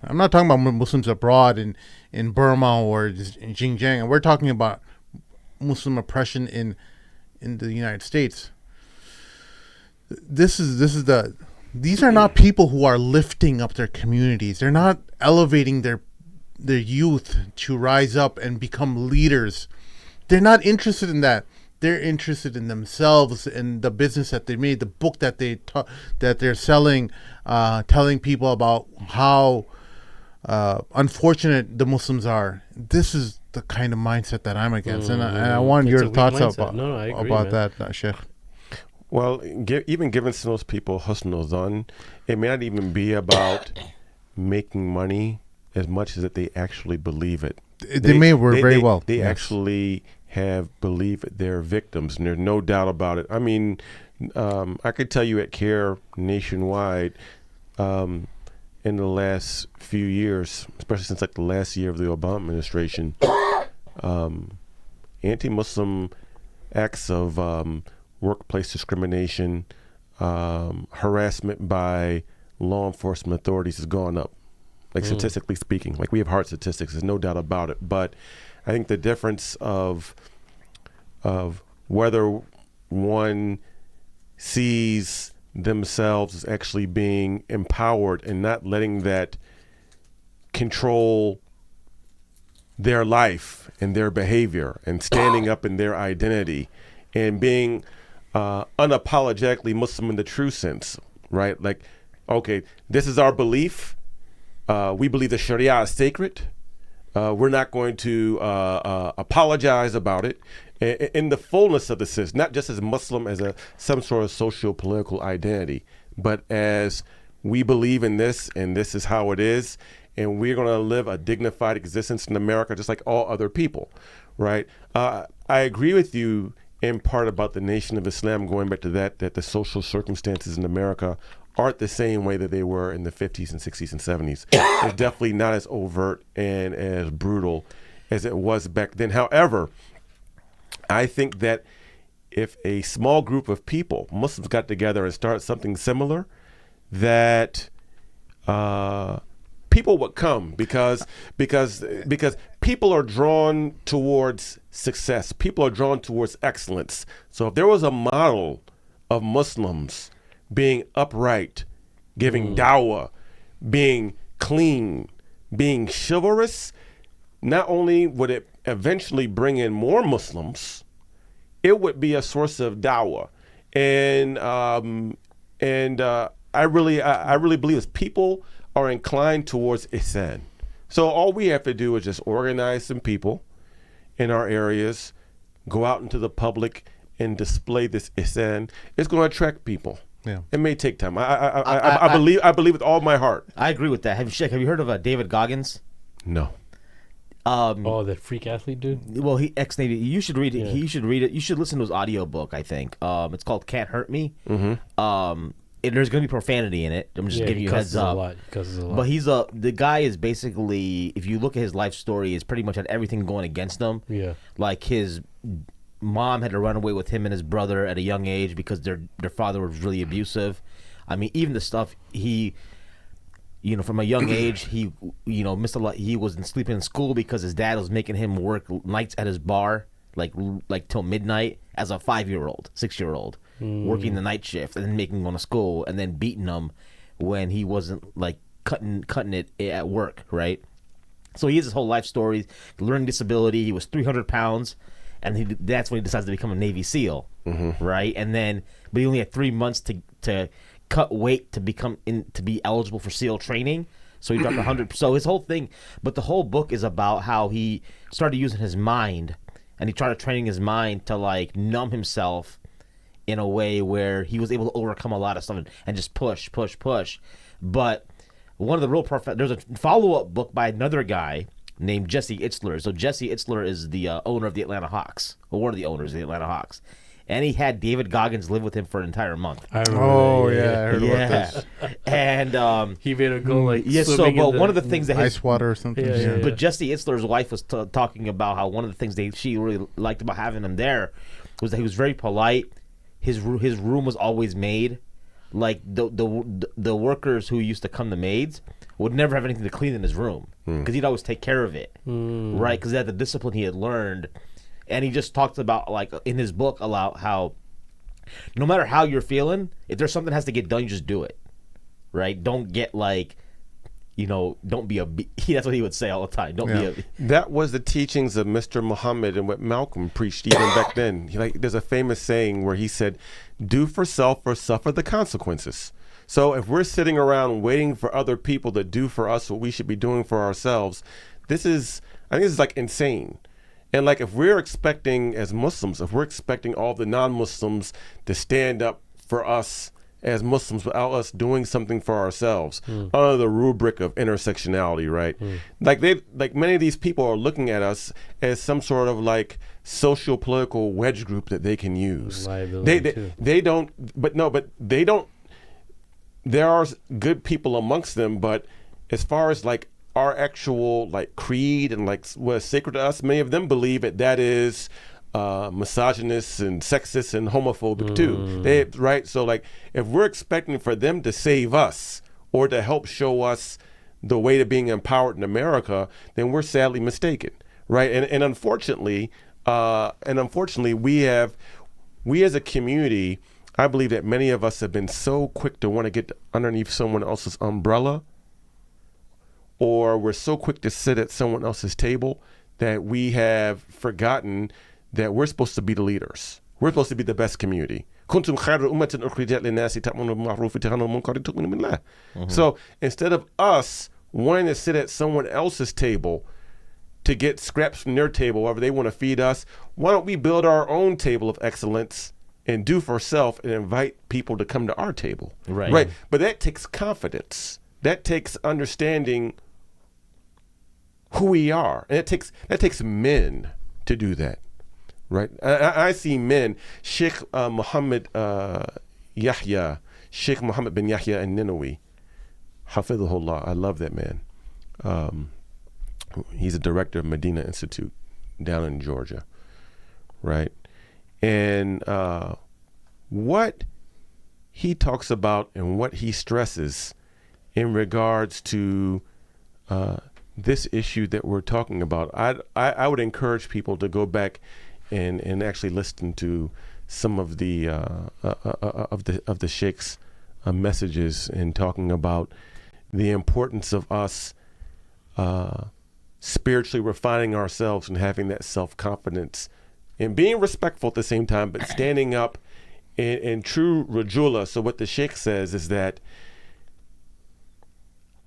I'm not talking about Muslims abroad in Burma or in Xinjiang. We're talking about Muslim oppression in the United States. These are not people who are lifting up their communities. They're not elevating their youth to rise up and become leaders. They're not interested in that. They're interested in themselves and the business that they made, the book that they're selling, telling people about how unfortunate the Muslims are. This is the kind of mindset that I'm against, and I want your thoughts about that, Sheikh. Well, even giving those people husnul zan, it may not even be about making money as much as that they actually believe it. They actually have believed they're victims, and there's no doubt about it. I mean, I could tell you at CAIR nationwide, in the last few years, especially since like the last year of the Obama administration, anti-Muslim acts of workplace discrimination, harassment by law enforcement authorities has gone up. Like statistically speaking, like we have hard statistics, there's no doubt about it. But I think the difference of whether one sees themselves as actually being empowered and not letting that control their life and their behavior and standing up in their identity and being unapologetically Muslim in the true sense, right? Like, okay, this is our belief. We believe the Sharia is sacred. We're not going to apologize about it in the fullness of the sense, not just as Muslim as some sort of socio-political identity, but as we believe in this and this is how it is, and we're going to live a dignified existence in America just like all other people, right? I agree with you in part about the Nation of Islam, going back to that the social circumstances in America aren't the same way that they were in the 50s and 60s and 70s. It's definitely not as overt and as brutal as it was back then. However, I think that if a small group of people, Muslims, got together and started something similar, that people would come because people are drawn towards success. People are drawn towards excellence. So if there was a model of Muslims being upright, giving dawah, being clean, being chivalrous, not only would it eventually bring in more Muslims, it would be a source of dawah. And I really believe this. People are inclined towards ihsan. So all we have to do is just organize some people in our areas, go out into the public and display this ihsan. It's going to attract people. Yeah. It may take time. I believe with all my heart. I agree with that. Have you heard of David Goggins? No. That freak athlete dude? Well, he ex-Navy. You should read it. Yeah. You should read it. You should listen to his audiobook, I think. It's called Can't Hurt Me. Mm-hmm. There's going to be profanity in it. I'm just giving you a heads up. He cusses a lot. But the guy is basically, if you look at his life story, is pretty much had everything going against him. Yeah. Like his mom had to run away with him and his brother at a young age because their father was really abusive. I mean, even the stuff he, from a young age, he, missed a lot. He wasn't sleeping in school because his dad was making him work nights at his bar, like till midnight as a 5-year-old, 6-year-old, working the night shift and then making him go to school and then beating him when he wasn't like cutting it at work, right? So he has his whole life story, learning disability. He was 300 pounds. and that's when he decides to become a Navy SEAL, right? And then, but he only had 3 months to cut weight to be eligible for SEAL training. So he dropped 100. So his whole thing, but the whole book is about how he started using his mind, and he started training his mind to like numb himself in a way where he was able to overcome a lot of stuff and just push. But one of the real there's a follow-up book by another guy named Jesse Itzler. So Jesse Itzler is the owner of the Atlanta Hawks, or one of the owners of the Atlanta Hawks. And he had David Goggins live with him for an entire month. I remember Oh, that, yeah, I heard about this. And he made her go like so swimming but in one of the things that Ice water or something. Yeah. but Jesse Itzler's wife was talking about how one of the things she really liked about having him there was that he was very polite. His room was always made. Like the workers who used to come, the maids, would never have anything to clean in his room because he'd always take care of it, right? Because he had the discipline he had learned, and he just talked about like in his book about how no matter how you're feeling, if there's something that has to get done, you just do it, right? Don't get like, don't be a. That's what he would say all the time. Don't be a. That was the teachings of Mr. Muhammad and what Malcolm preached even back then. There's a famous saying where he said, "Do for self or suffer the consequences." So if we're sitting around waiting for other people to do for us what we should be doing for ourselves, I think this is like insane. And like if we're expecting as Muslims, if we're expecting all the non-Muslims to stand up for us as Muslims without us doing something for ourselves under the rubric of intersectionality, right? Like many of these people are looking at us as some sort of like social political wedge group that they can use. They don't. There are good people amongst them, but as far as like our actual like creed and like what is sacred to us, many of them believe that is misogynist and sexist and homophobic too. Right? So like if we're expecting for them to save us or to help show us the way to being empowered in America, then we're sadly mistaken. Right? And unfortunately, we as a community, I believe that many of us have been so quick to want to get underneath someone else's umbrella, or we're so quick to sit at someone else's table that we have forgotten that we're supposed to be the leaders. We're supposed to be the best community. So instead of us wanting to sit at someone else's table to get scraps from their table, wherever they want to feed us, why don't we build our own table of excellence and do for self and invite people to come to our table? Right. But that takes confidence. That takes understanding who we are. And that takes men to do that. Right? I see men, Sheikh Muhammad Yahya, Sheikh Muhammad bin Yahya al-Ninawi, Hafidhullah. I love that man. He's a director of Medina Institute down in Georgia. Right? And what he talks about and what he stresses in regards to this issue that we're talking about, I would encourage people to go back and actually listen to some of the Sheikh's messages in talking about the importance of us spiritually refining ourselves and having that self-confidence and being respectful at the same time, but standing up in true rajula. So what the Sheikh says is that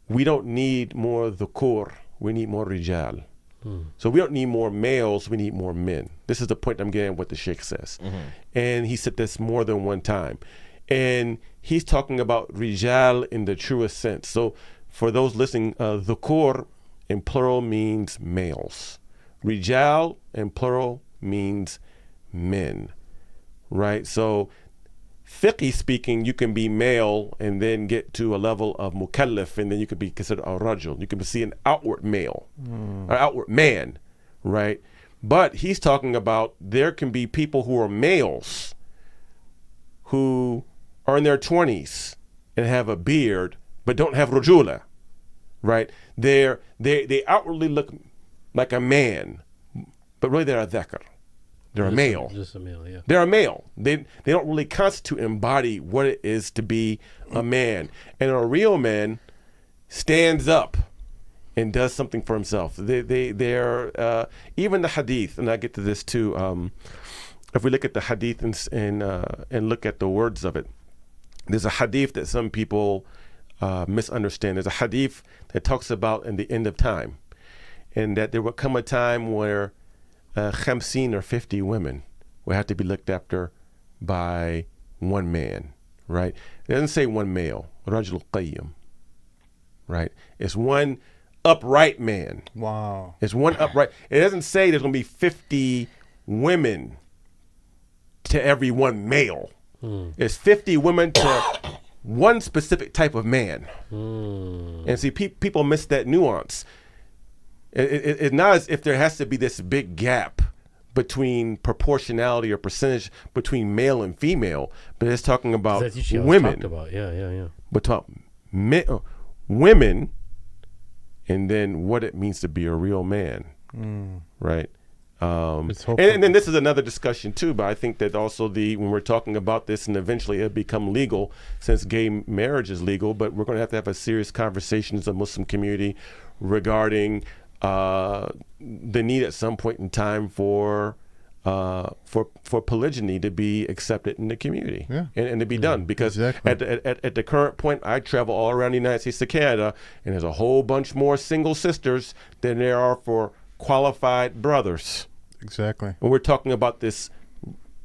we don't need more dhukur, we need more rijal. So we don't need more males, we need more men. This is the point I'm getting what the Sheikh says. And he said this more than one time. And he's talking about rijal in the truest sense. So for those listening, dhukur in plural means males. Rijal in plural means men, right? So fiqhi speaking, you can be male and then get to a level of mukallaf, and then you could be considered a rajul. You can see an outward male, or outward man, right? But he's talking about there can be people who are males who are in their 20s and have a beard but don't have rajula, right? They outwardly look like a man, but really they're a dhakar. They're a male. Just a male, yeah. They're a male. They don't really constitute, embody what it is to be a man. And a real man stands up and does something for himself. They're even the hadith, and I get to this too. If we look at the hadith and look at the words of it, there's a hadith that some people misunderstand. There's a hadith that talks about in the end of time, and that there will come a time where 50 or 50 women will have to be looked after by one man, right? It doesn't say one male, rajul qayyim, right? It's one upright man. Wow. It's one upright. It doesn't say there's going to be 50 women to every one male. It's 50 women to one specific type of man. And see, people miss that nuance. It's not as if there has to be this big gap between proportionality or percentage between male and female, but it's talking about That's usually women. talked about. Yeah. But talk women, and then what it means to be a real man, right? And then this is another discussion too, but I think that also when we're talking about this and eventually it'll become legal, since gay marriage is legal, but we're going to have a serious conversation as a Muslim community regarding the need at some point in time for polygyny to be accepted in the community and to be done, because at the current point, I travel all around the United States to Canada, and there's a whole bunch more single sisters than there are for qualified brothers. Exactly. And we're talking about this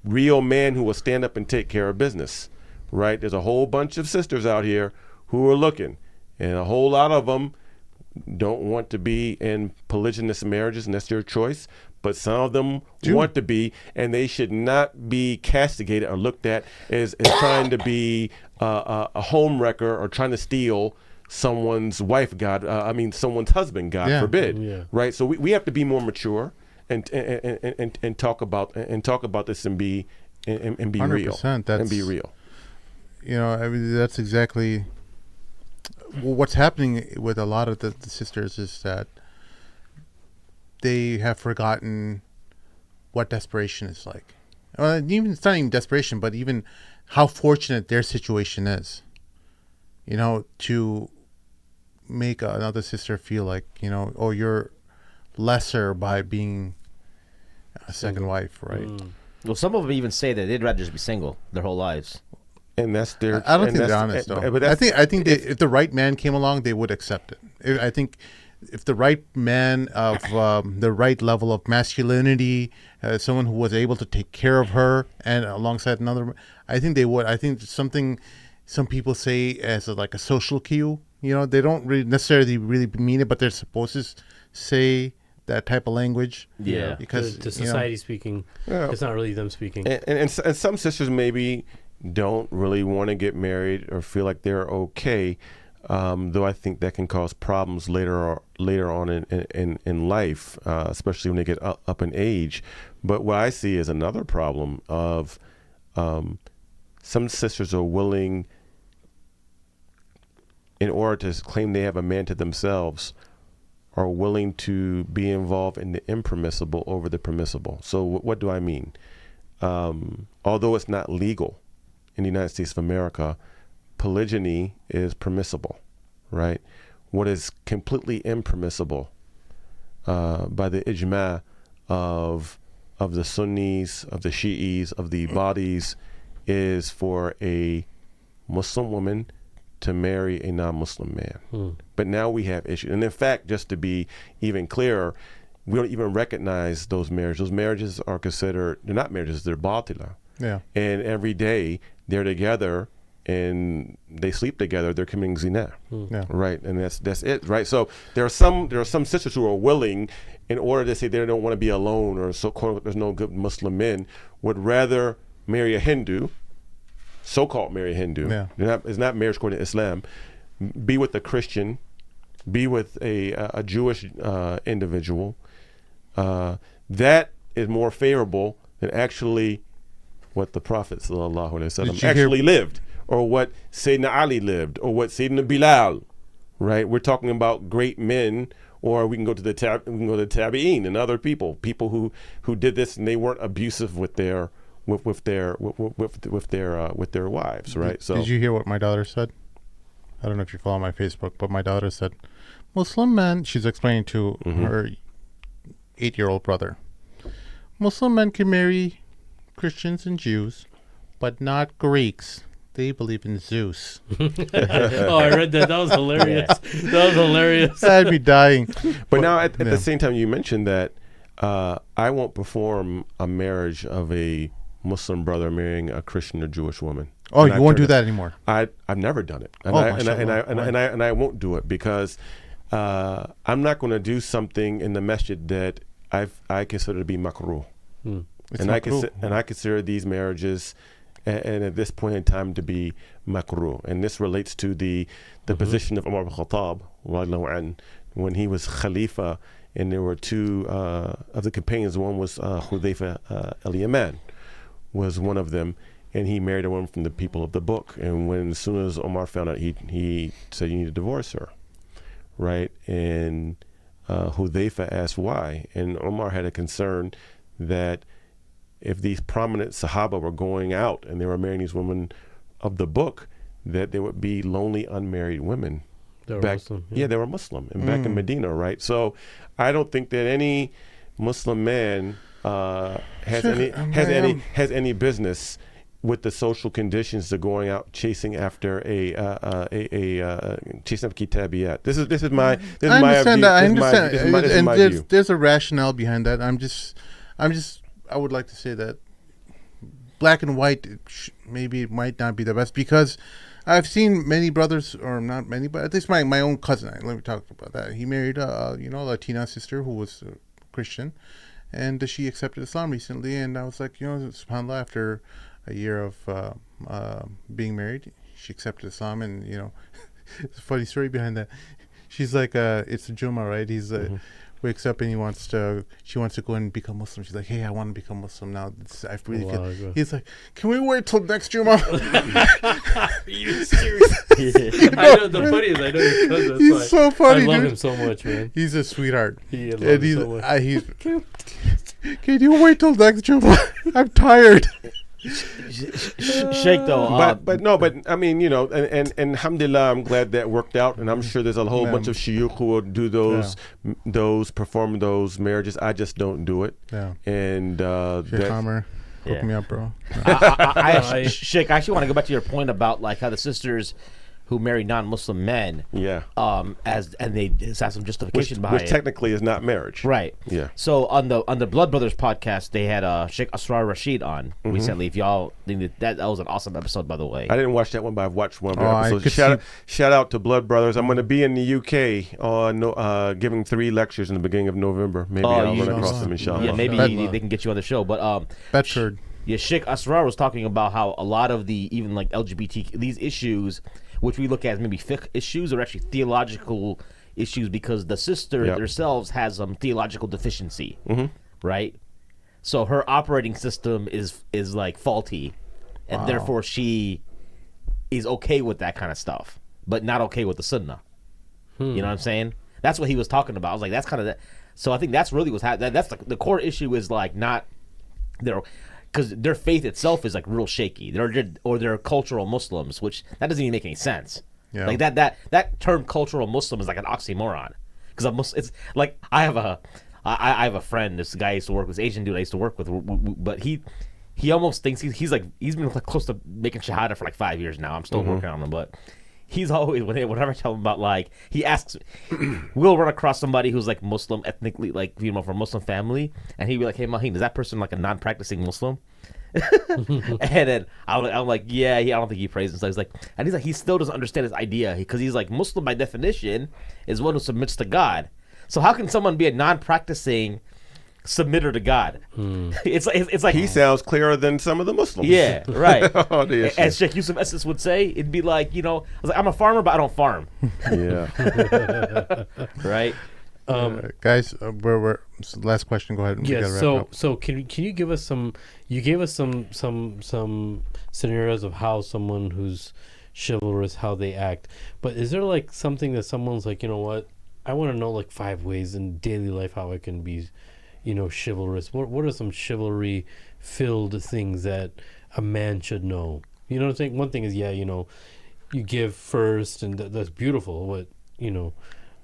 real man who will stand up and take care of business, right? There's a whole bunch of sisters out here who are looking, and a whole lot of them don't want to be in polygynous marriages, and that's their choice. But some of them want to be, and they should not be castigated or looked at as trying to be a home wrecker or trying to steal someone's wife, someone's husband, God forbid, right? So we have to be more mature and talk about this and be real. 100%. And be real. You know, I mean, that's exactly what's happening with a lot of the sisters, is that they have forgotten what desperation is like. Even it's not even desperation, but even how fortunate their situation is. You know, to make another sister feel like, you know, oh, you're lesser by being a second wife, right? Well, some of them even say that they'd rather just be single their whole lives. And that's their. I don't think they're honest, though. But I think if the right man came along, they would accept it. I think if the right man of the right level of masculinity, someone who was able to take care of her, and alongside another, I think they would. I think something some people say as like a social cue. You know, they don't really necessarily really mean it, but they're supposed to say that type of language. Yeah, because the society speaking, it's not really them speaking. And some sisters maybe don't really want to get married or feel like they're okay, though I think that can cause problems later on in life, especially when they get up in age. But what I see is another problem of some sisters are willing, in order to claim they have a man to themselves, are willing to be involved in the impermissible over the permissible. So what do I mean? Although it's not legal in the United States of America, polygyny is permissible, right? What is completely impermissible by the ijma of the Sunnis, of the Shi'is, of the Badis, is for a Muslim woman to marry a non-Muslim man. But now we have issues. And in fact, just to be even clearer, we don't even recognize those marriages. Those marriages are considered, they're not marriages, they're batila. Yeah. And every day they're together and they sleep together, they're committing zina. Yeah. Right. And that's it, right? So there are some sisters who are willing, in order to say they don't want to be alone, or so-called there's no good Muslim men, would rather marry a Hindu, so-called marry a Hindu. Yeah. It's not marriage according to Islam. Be with a Christian, be with a Jewish individual. That is more favorable than actually what the Prophet sallallahu alaihi wasallam actually lived, or what Sayyidina Ali lived, or what Sayyidina Bilal. Right? We're talking about great men, or we can go to the Tabi'in and other people who did this, and they weren't abusive with their wives, right? Did you hear what my daughter said? I don't know if you follow my Facebook, but my daughter said, Muslim men, she's explaining to her 8-year-old brother, Muslim men can marry Christians and Jews, but not Greeks. They believe in Zeus. Oh, I read that. That was hilarious. That was hilarious. I'd be dying. But now, at the same time, you mentioned that I won't perform a marriage of a Muslim brother marrying a Christian or Jewish woman. Oh, you won't do that anymore? I've never done it, and I won't do it because I'm not going to do something in the masjid that I consider to be makruh. And I consider these marriages, and at this point in time, to be makruh. And this relates to the position of Umar ibn Khattab, when he was Khalifa, and there were two of the companions. One was Hudayfa al-Yaman, was one of them, and he married a woman from the people of the book. And as soon as Omar found out, he said, "You need to divorce her," right? And Hudayfa asked why, and Omar had a concern that if these prominent Sahaba were going out and they were marrying these women of the book, that there would be lonely unmarried women. They were Muslim. Yeah, they were Muslim, and back in Medina, right? So I don't think that any Muslim man has any business with the social conditions of going out chasing after chasing after kitabiyat. This is my view. There's a rationale behind that. I would like to say that black and white maybe it might not be the best, because I've seen many brothers, or not many, but at least my own cousin. Let me talk about that. He married a Latina sister who was Christian, and she accepted Islam recently. And I was like, subhanAllah, after a year of being married, she accepted Islam. And it's a funny story behind that. She's like, it's a Jummah, right? He's wakes up and she wants to go and become Muslim. She's like, hey, I want to become Muslim now. I really feel. He's like, can we wait till next Jummah? Are you serious? I know the funny is I know your cousin. He's so funny. I love dude. him so much, man. He's a sweetheart. I love him so much. Can you wait till next Jummah? I'm tired. Sheikh though, but I mean, and alhamdulillah, I'm glad that worked out, and I'm sure there's a whole bunch of shuyukh who will do perform those marriages. I just don't do it. Yeah. And Shaykh Amir, hook me up, bro. Sheikh, I actually want to go back to your point about like how the sisters who marry non-Muslim men, and they have some justification behind it, which technically is not marriage, right? Yeah. So on the Blood Brothers podcast, they had Sheikh Asrar Rashid on recently. If y'all think that was an awesome episode, by the way. I didn't watch that one, but I've watched one of their episodes. Shout out to Blood Brothers. I'm going to be in the UK on giving 3 lectures in the beginning of November. Maybe I'll run across them, inshallah. Yeah, maybe they can get you on the show. But Bedford. Yeah, Sheikh Asrar was talking about how a lot of even like LGBT these issues, which we look at as maybe fiqh issues, are actually theological issues, because the sister themselves has some theological deficiency, right? So her operating system is like faulty, and therefore she is okay with that kind of stuff, but not okay with the sunnah. You know what I'm saying? That's what he was talking about. I was like, that's kind of that. So I think that's really what's happening. That's the core issue, is like not their, because their faith itself is like real shaky. They're cultural Muslims, which that doesn't even make any sense. Yeah. Like that term cultural Muslim is like an oxymoron, because it's like I have a friend, this guy I used to work with, this Asian dude I used to work with, but he almost thinks he's been like close to making shahada for like 5 years now. I'm still working on him, but he's always, whenever I tell him about, like, he asks, we'll run across somebody who's like Muslim ethnically, like, from a Muslim family, and he'd be like, hey, Mahin, is that person like a non-practicing Muslim? And then I'm like, yeah, I don't think he prays. And so he's like, he still doesn't understand his idea, because he's like, Muslim by definition is one who submits to God. So how can someone be a non-practicing submitter to God? It's like he sounds clearer than some of the Muslims. Yeah, right. As Sheikh Yusuf Esses would say, it'd be like, I was like, I'm a farmer, but I don't farm. Yeah. Right. Guys, we're last question. Go ahead. Yes. So can you give us some? You gave us some scenarios of how someone who's chivalrous, how they act. But is there like something that someone's like, you know what? I want to know like 5 ways in daily life how I can be, chivalrous. What are some chivalry filled things that a man should know? You know what I'm saying? One thing is, you give first, and that's beautiful. But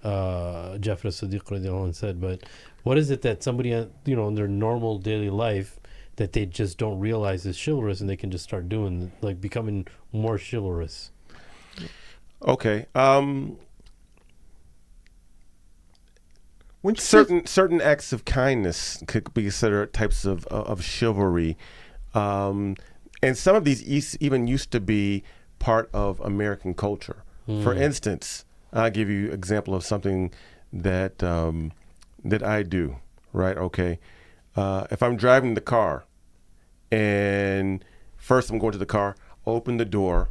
Jafar Sadiq radiallahu anh said, but what is it that somebody, in their normal daily life that they just don't realize is chivalrous, and they can just start doing, like becoming more chivalrous? Okay. Certain acts of kindness could be considered types of chivalry, and some of these even used to be part of American culture. For instance, I'll give you an example of something that that I do. Right? Okay. If I'm driving the car, and first I'm going to the car, open the door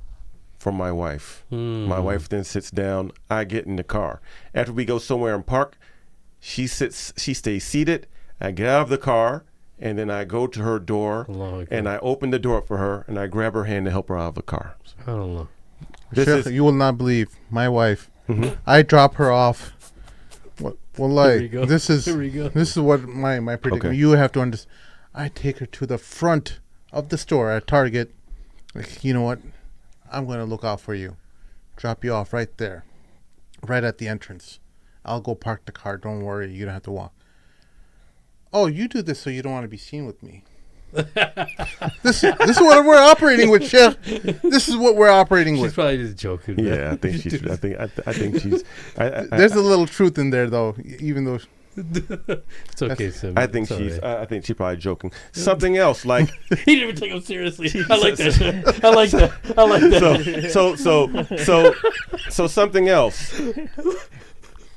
for my wife. My wife then sits down. I get in the car. After we go somewhere and park, she stays seated. I get out of the car, and then I go to her door, and I open the door for her, and I grab her hand to help her out of the car. I don't know. You will not believe my wife. I drop her off. This is what my predicament. Okay. You have to understand. I take her to the front of the store at Target. Like, you know what? I'm going to look out for you. Drop you off right there, right at the entrance. I'll go park the car. Don't worry. You don't have to walk. Oh, you do this so you don't want to be seen with me. This is what we're operating with, Chef. This is what we're operating She's with. probably just joking. Yeah, I think she's. I think she's. There's a little truth in there, though, even though. It's okay, Sim. I think It's she's. all right. I think she's probably joking. Something else, like He didn't even take him seriously. I like that. I like that. I like that. so something else.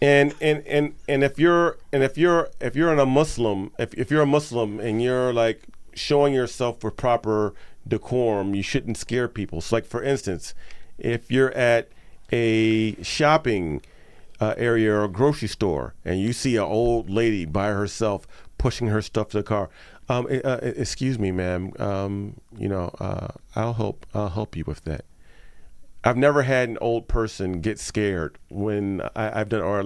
And if you're a Muslim, if you're a Muslim and you're like showing yourself with proper decorum, you shouldn't scare people. So, like for instance, if you're at a shopping area or a grocery store and you see an old lady by herself pushing her stuff to the car, excuse me, ma'am, I'll help you with that. I've never had an old person get scared when I've done, or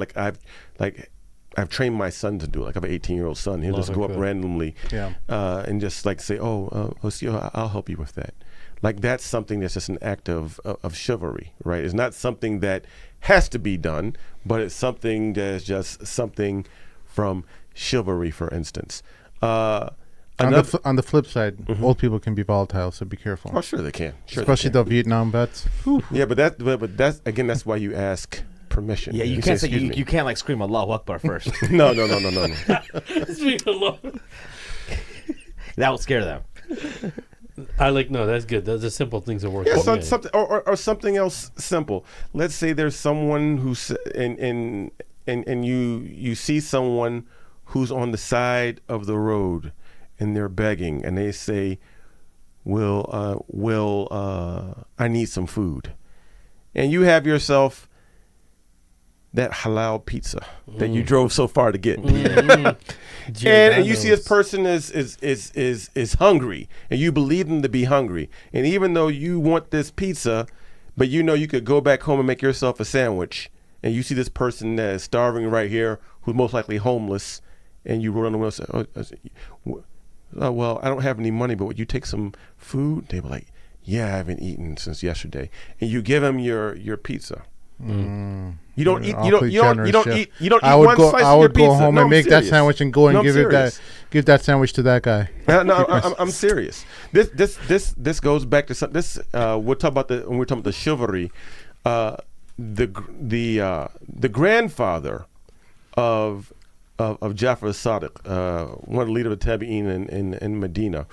I've trained my son to do it. Like I have an 18-year-old son. He'll just go up randomly and just like say, I'll help you with that. Like that's something that's just an act of chivalry, right? It's not something that has to be done, but it's something that's just something from chivalry, for instance. On the flip side, old people can be volatile, so be careful. Oh, sure they can. Especially the Vietnam vets. Yeah, but that's again, that's why you ask permission. Yeah, you can't say you can't like scream Allahu Akbar first. No. That will scare them. That's good. Those are simple things that work. Yeah, something or something else simple. Let's say there's someone who's and you see someone who's on the side of the road and they're begging and they say, I need some food. And you have yourself that halal pizza that you drove so far to get. And you see this person is hungry and you believe them to be hungry. And even though you want this pizza, but you know you could go back home and make yourself a sandwich, and you see this person that is starving right here who's most likely homeless, and you roll on the window and say, well, I don't have any money, but would you take some food? They were like, yeah, I haven't eaten since yesterday. And you give them your pizza. You don't eat. You don't eat one slice of your pizza. I would go home and make that serious. sandwich and go and give that sandwich to that guy. No, I'm serious. This goes back to something. We'll talk about when we're talking about the chivalry. The grandfather of Jafar Sadiq, one of the leader of the Tabi'in in Medina.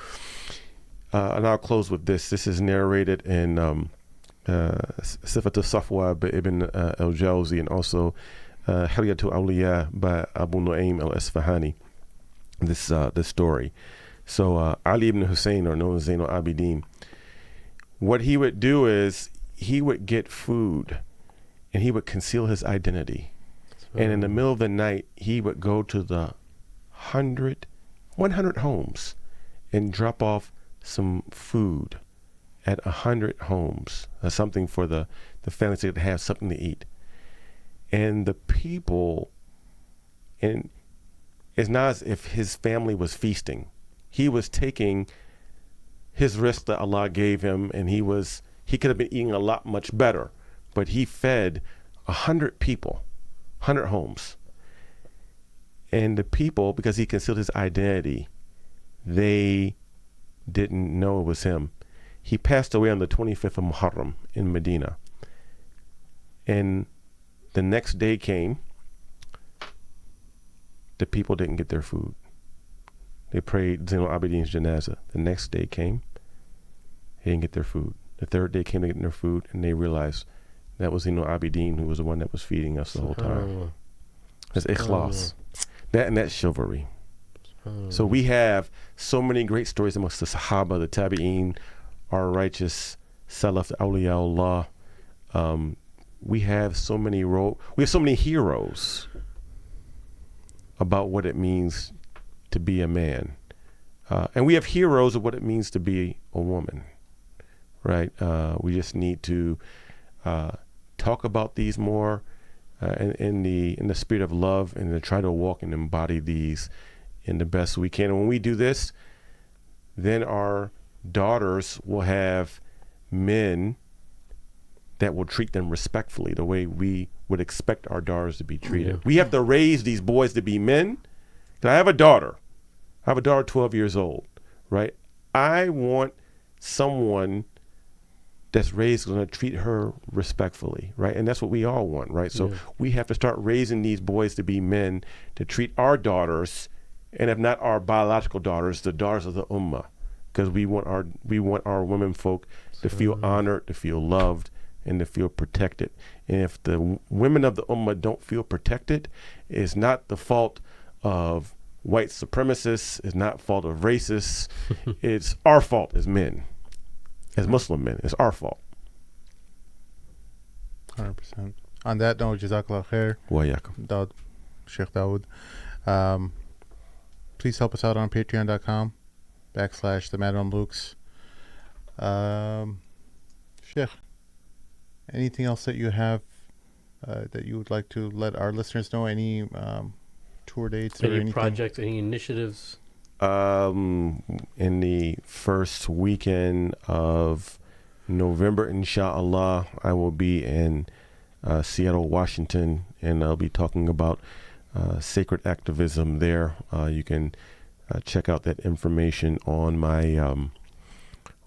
And I'll close with this. This is narrated in Sifat al-Safwa by Ibn al-Jawzi, and also Hilyatul Awliya by Abu Nu'aym al-Isfahani. This story. So Ali ibn Hussein, or known as Zain al-Abidin, what he would do is he would get food and he would conceal his identity. And in the middle of the night, he would go to the 100 homes and drop off some food at 100 homes, something for the families to have something to eat. And the people, and it's not as if his family was feasting. He was taking his risk that Allah gave him, and he could have been eating a lot much better, but he fed 100 people 100 homes. And the people, because he concealed his identity, they didn't know it was him. He passed away on the 25th of Muharram in Medina. And the next day came, the people didn't get their food. They prayed Zainul Abidin's janazah. The next day came, they didn't get their food. The third day came to get their food, and they realized that was Zainul Abidin who was the one that was feeding us the whole time. That's ikhlas. That and that's chivalry. So we have so many great stories amongst the Sahaba, the Tabi'een, our righteous Salaf, the Awliya Allah. We have so many heroes about what it means to be a man. And we have heroes of what it means to be a woman, right? We just need to talk about these more in the spirit of love, and to try to walk and embody these in the best we can. And when we do this, then our daughters will have men that will treat them respectfully, the way we would expect our daughters to be treated. We have to raise these boys to be men. I have a daughter 12 years old, right? I want someone that's raised going to treat her respectfully, right? And that's what we all want, right? So we have to start raising these boys to be men, to treat our daughters, and if not our biological daughters, the daughters of the ummah, because we want our women folk to feel honored, to feel loved, and to feel protected. And if the women of the ummah don't feel protected, it's not the fault of white supremacists, it's not fault of racists, it's our fault as men, as Muslim men. It's our fault. 100%. On that note, Jazakallah khair. Wa yakum. Sheikh Dawud. Please help us out on patreon.com/the Mad Mamluks. Sheikh, anything else that you have that you would like to let our listeners know? Any tour dates or anything? Any projects, any initiatives? In the first weekend of November, inshallah, I will be in Seattle, Washington, and I'll be talking about sacred activism there. You can check out that information on my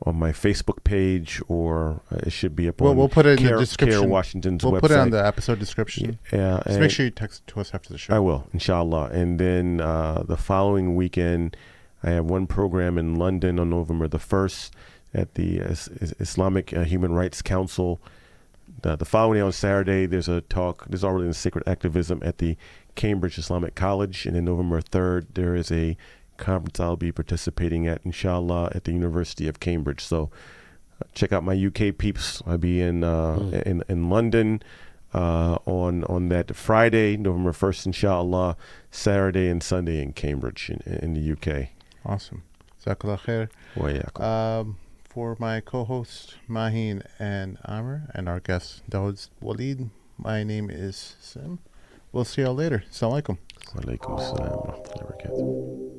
Facebook page, or it should be up on we'll put it in the description. CAIR Washington's we'll website. Put it on the episode description. Yeah, just make sure you text it to us after the show. I will, inshallah. And then the following weekend, I have one program in London on November the 1st at the Islamic Human Rights Council. The following day on Saturday, there's a talk. There's already in sacred activism at the Cambridge Islamic College. And then November 3rd, there is a conference I'll be participating at, inshallah, at the University of Cambridge. So check out my UK peeps. I'll be in London on that Friday, November 1st, inshallah, Saturday and Sunday in Cambridge in the UK. Awesome. Jazakallah khair. Wa yakum. For my co-host Mahin and Amir, and our guest Dawud Walid, my name is Sim. We'll see y'all later. Assalamu alaikum. Wa alaikum assalam wa rahmatullahi wa barakatuh.